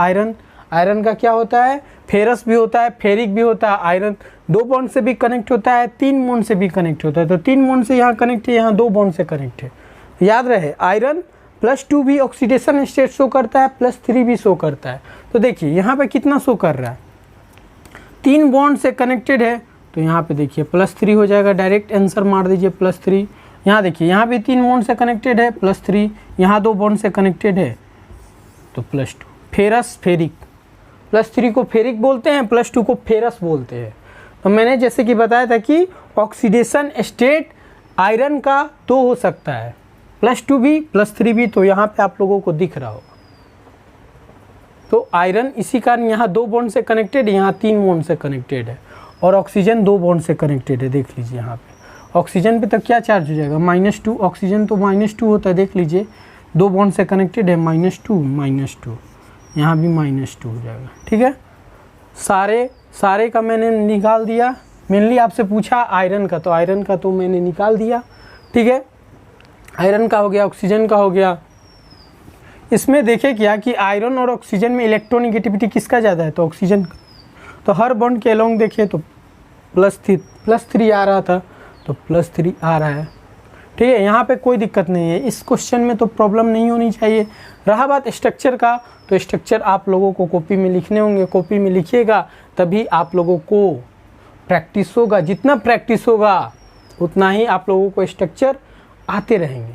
आयरन का क्या होता है, फेरस भी होता है, फेरिक भी होता है। आयरन 2 बॉन्ड से भी कनेक्ट होता है, 3 बॉन्ड से भी कनेक्ट होता है। तो 3 बॉन्ड से यहाँ कनेक्ट है, यहाँ 2 बॉन्ड से कनेक्ट है। याद रहे, आयरन +2 भी ऑक्सीडेशन स्टेट शो करता है, +3 भी शो करता है। तो देखिए यहाँ पे कितना शो कर रहा है, 3 बॉन्ड से कनेक्टेड है, तो यहाँ पे देखिए +3 हो जाएगा। डायरेक्ट आंसर मार दीजिए +3। यहाँ देखिए, यहाँ भी 3 बॉन्ड से कनेक्टेड है, +3। यहाँ 2 बॉन्ड से कनेक्टेड है, तो +2। फेरस, फेरिक, +3 को फेरिक बोलते हैं, +2 को फेरस बोलते हैं। तो मैंने जैसे कि बताया था कि ऑक्सीडेशन स्टेट आयरन का 2 हो सकता है, +2 भी +3 भी। तो यहाँ पे आप लोगों को दिख रहा होगा। तो आयरन इसी कारण यहाँ 2 बॉन्ड से कनेक्टेड है, यहाँ 3 बॉन्ड से कनेक्टेड है, और ऑक्सीजन 2 बॉन्ड से कनेक्टेड है। देख लीजिए यहाँ पे ऑक्सीजन पे तक क्या चार्ज हो जाएगा, -2। ऑक्सीजन तो -2 होता है, देख लीजिए 2 बॉन्ड से कनेक्टेड है, -2। यहाँ भी -2 हो जाएगा, ठीक है। सारे का मैंने निकाल दिया। मेनली आपसे पूछा आयरन का, तो आयरन का तो मैंने निकाल दिया, ठीक है। आयरन का हो गया, ऑक्सीजन का हो गया। इसमें देखे क्या कि आयरन और ऑक्सीजन में इलेक्ट्रोनिगेटिविटी किसका ज़्यादा है, तो ऑक्सीजन का। तो हर बॉन्ड के अलोंग देखिए तो +3 आ रहा था, तो +3 आ रहा है, ठीक है। यहाँ पे कोई दिक्कत नहीं है, इस क्वेश्चन में तो प्रॉब्लम नहीं होनी चाहिए। रहा बात स्ट्रक्चर का, तो स्ट्रक्चर आप लोगों को कॉपी में लिखने होंगे, कॉपी में लिखिएगा तभी आप लोगों को प्रैक्टिस होगा। जितना प्रैक्टिस होगा उतना ही आप लोगों को स्ट्रक्चर आते रहेंगे,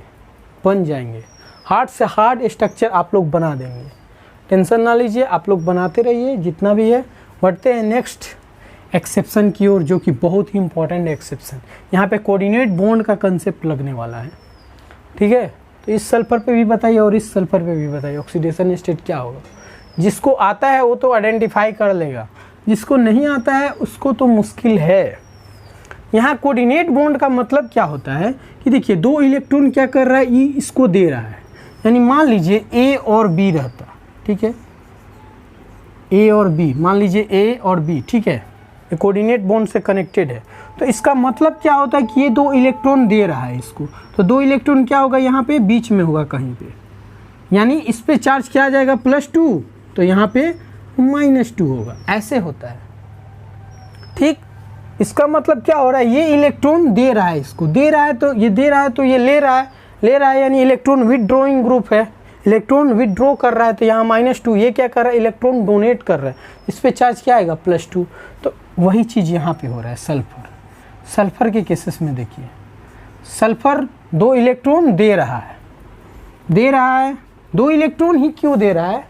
बन जाएंगे। हार्ड से हार्ड स्ट्रक्चर आप लोग बना देंगे, टेंशन ना लीजिए, आप लोग बनाते रहिए जितना भी है। बढ़ते हैं नेक्स्ट एक्सेप्शन की ओर, जो कि बहुत ही इंपॉर्टेंट एक्सेप्शन। यहाँ पे कोऑर्डिनेट बॉन्ड का कंसेप्ट लगने वाला है, ठीक है। तो इस सल्फर पे भी बताइए और इस सल्फर पे भी बताइए ऑक्सीडेशन स्टेट क्या होगा। जिसको आता है वो तो आइडेंटिफाई कर लेगा, जिसको नहीं आता है उसको तो मुश्किल है। यहाँ कोऑर्डिनेट बॉन्ड का मतलब क्या होता है कि देखिए, दो इलेक्ट्रॉन क्या कर रहा है, ई इसको दे रहा है। यानी मान लीजिए ए और बी रहता, ठीक है, ए और बी, मान लीजिए ए और बी, ठीक है, ये कोऑर्डिनेट बॉन्ड से कनेक्टेड है। तो इसका मतलब क्या होता है कि ये दो इलेक्ट्रॉन दे रहा है इसको, तो दो इलेक्ट्रॉन क्या होगा, यहाँ पे बीच में होगा कहीं पे, यानी इस पे चार्ज क्या आ जाएगा, +2, तो यहाँ पे -2 होगा। ऐसे होता है, ठीक। इसका मतलब क्या हो रहा है, ये इलेक्ट्रॉन दे रहा है, इसको दे रहा है, तो ये दे रहा है, तो ये ले रहा है, यानी इलेक्ट्रॉन विथड्रॉइंग ग्रुप है, इलेक्ट्रॉन विथड्रॉ कर रहा है, तो यहाँ -2। ये क्या कर रहा है, इलेक्ट्रॉन डोनेट कर रहा है, इस पे चार्ज क्या आएगा, +2। तो वही चीज़ यहाँ पे हो रहा है सल्फर के केसेस में। देखिए, सल्फर दो इलेक्ट्रॉन दे रहा है, दो इलेक्ट्रॉन ही क्यों दे रहा है,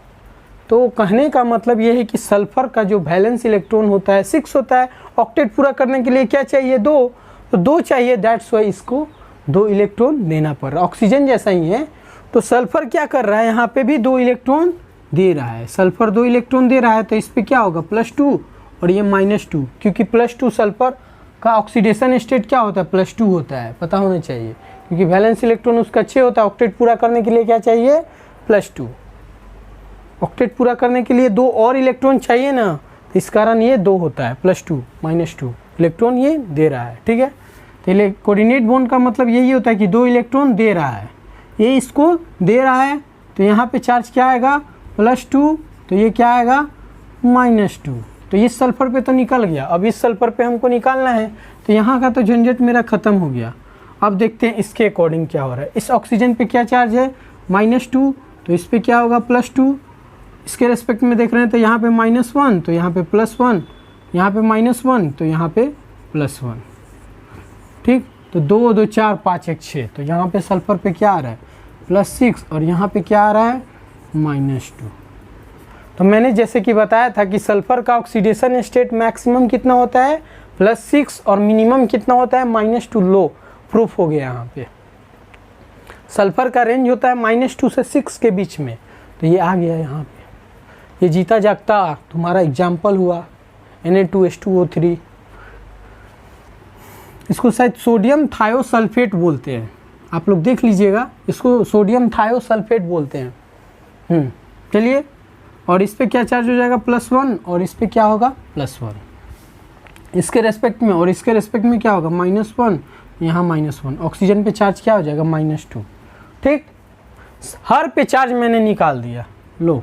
तो कहने का मतलब ये है कि सल्फर का जो वैलेंस इलेक्ट्रॉन होता है 6 होता है, ऑक्टेट पूरा करने के लिए क्या चाहिए, 2, तो 2 चाहिए, दैट्स वाई इसको 2 इलेक्ट्रॉन देना पड़ रहा है। ऑक्सीजन जैसा ही है, तो सल्फर क्या कर रहा है, यहाँ पे भी 2 इलेक्ट्रॉन दे रहा है, सल्फर 2 इलेक्ट्रॉन दे रहा है, तो इस पर क्या होगा, +2 और ये -2, क्योंकि +2 सल्फर का ऑक्सीडेशन स्टेट क्या होता है, +2 होता है, पता होना चाहिए, क्योंकि वैलेंस इलेक्ट्रॉन उसका 6 होता है। ऑक्टेट पूरा करने के लिए क्या चाहिए, +2। ऑक्टेट पूरा करने के लिए 2 और इलेक्ट्रॉन चाहिए ना, तो इस कारण ये 2 होता है, +2 -2 इलेक्ट्रॉन ये दे रहा है, ठीक है। तो कोऑर्डिनेट बॉन्ड का मतलब यही होता है कि 2 इलेक्ट्रॉन दे रहा है, ये इसको दे रहा है, तो यहाँ पे चार्ज क्या आएगा, +2, तो ये क्या आएगा, -2। तो इस सल्फर पे तो निकल गया, अब इस सल्फर पे हमको निकालना है, तो यहाँ का तो झंझट मेरा ख़त्म हो गया। अब देखते हैं इसके अकॉर्डिंग क्या हो रहा है। इस ऑक्सीजन पे क्या चार्ज है, -2, तो इस पे क्या होगा, +2। इसके रेस्पेक्ट में देख रहे हैं, तो यहाँ पे -1, तो यहाँ पे +1, यहाँ पे -1, तो यहाँ पे +1, ठीक। तो 2 2 4 5 1 6, तो यहाँ पे सल्फर पे क्या आ रहा है, +6, और यहाँ पे क्या आ रहा है, -2। तो मैंने जैसे कि बताया था कि सल्फर का ऑक्सीडेशन स्टेट मैक्सिमम कितना होता है, +6, और मिनिमम कितना होता है, -2। लो प्रूफ हो गया। यहाँ पे सल्फर का रेंज होता है -2 से 6 के बीच में, तो ये आ गया यहाँ पे। ये जीता जागता तुम्हारा एग्जाम्पल हुआ, Na2H2O3। इसको शायद सोडियम थायोसल्फेट बोलते हैं, आप लोग देख लीजिएगा, इसको सोडियम थायोसल्फेट बोलते हैं। चलिए, और इस पे क्या चार्ज हो जाएगा, +1, और इस पे क्या होगा, +1 इसके रेस्पेक्ट में, और इसके रेस्पेक्ट में क्या होगा, -1, यहाँ -1। ऑक्सीजन पे चार्ज क्या हो जाएगा, -2, ठीक। हर पे चार्ज मैंने निकाल दिया, लो,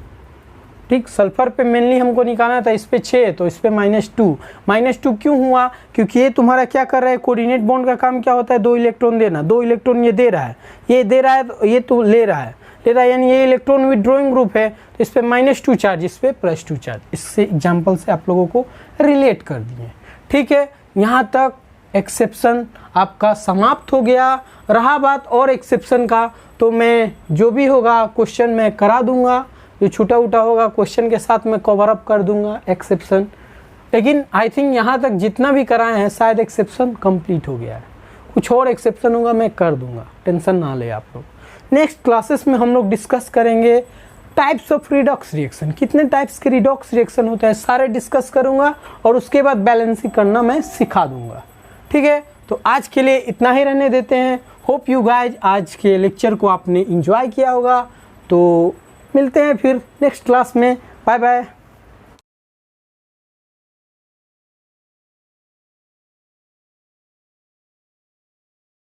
ठीक। सल्फर पे मेनली हमको निकालना था, इस पे 6, तो इस पे -2 क्यों हुआ, क्योंकि ये तुम्हारा क्या कर रहा है, कोऑर्डिनेट बॉन्ड का काम क्या होता है, 2 इलेक्ट्रॉन देना, 2 इलेक्ट्रॉन ये दे रहा है, ये दे रहा है, तो ये तो ले रहा है, यानी ये इलेक्ट्रॉन विथड्रॉइंग ग्रुप है, तो इस पे -2 चार्ज, इस पे +2 चार्ज। इससे एग्जाम्पल से आप लोगों को रिलेट कर दिए, ठीक है। यहाँ तक एक्सेप्शन आपका समाप्त हो गया। रहा बात और एक्सेप्शन का, तो मैं जो भी होगा क्वेश्चन मैं करा दूंगा, जो छूटा उटा होगा क्वेश्चन के साथ मैं कवर अप कर दूंगा एक्सेप्शन। लेकिन आई थिंक यहाँ तक जितना भी कराए हैं शायद एक्सेप्शन कंप्लीट हो गया है। कुछ और एक्सेप्शन होगा मैं कर दूंगा, टेंशन ना ले आप लोग। नेक्स्ट क्लासेस में हम लोग डिस्कस करेंगे टाइप्स ऑफ रिडॉक्स रिएक्शन, कितने टाइप्स के रिडॉक्स रिएक्शन होते हैं सारे डिस्कस करूंगा, और उसके बाद बैलेंसिंग करना मैं सिखा दूंगा, ठीक है। तो आज के लिए इतना ही रहने देते हैं। होप यू गाइज आज के लेक्चर को आपने इंजॉय किया होगा। तो मिलते हैं फिर नेक्स्ट क्लास में, बाय बाय।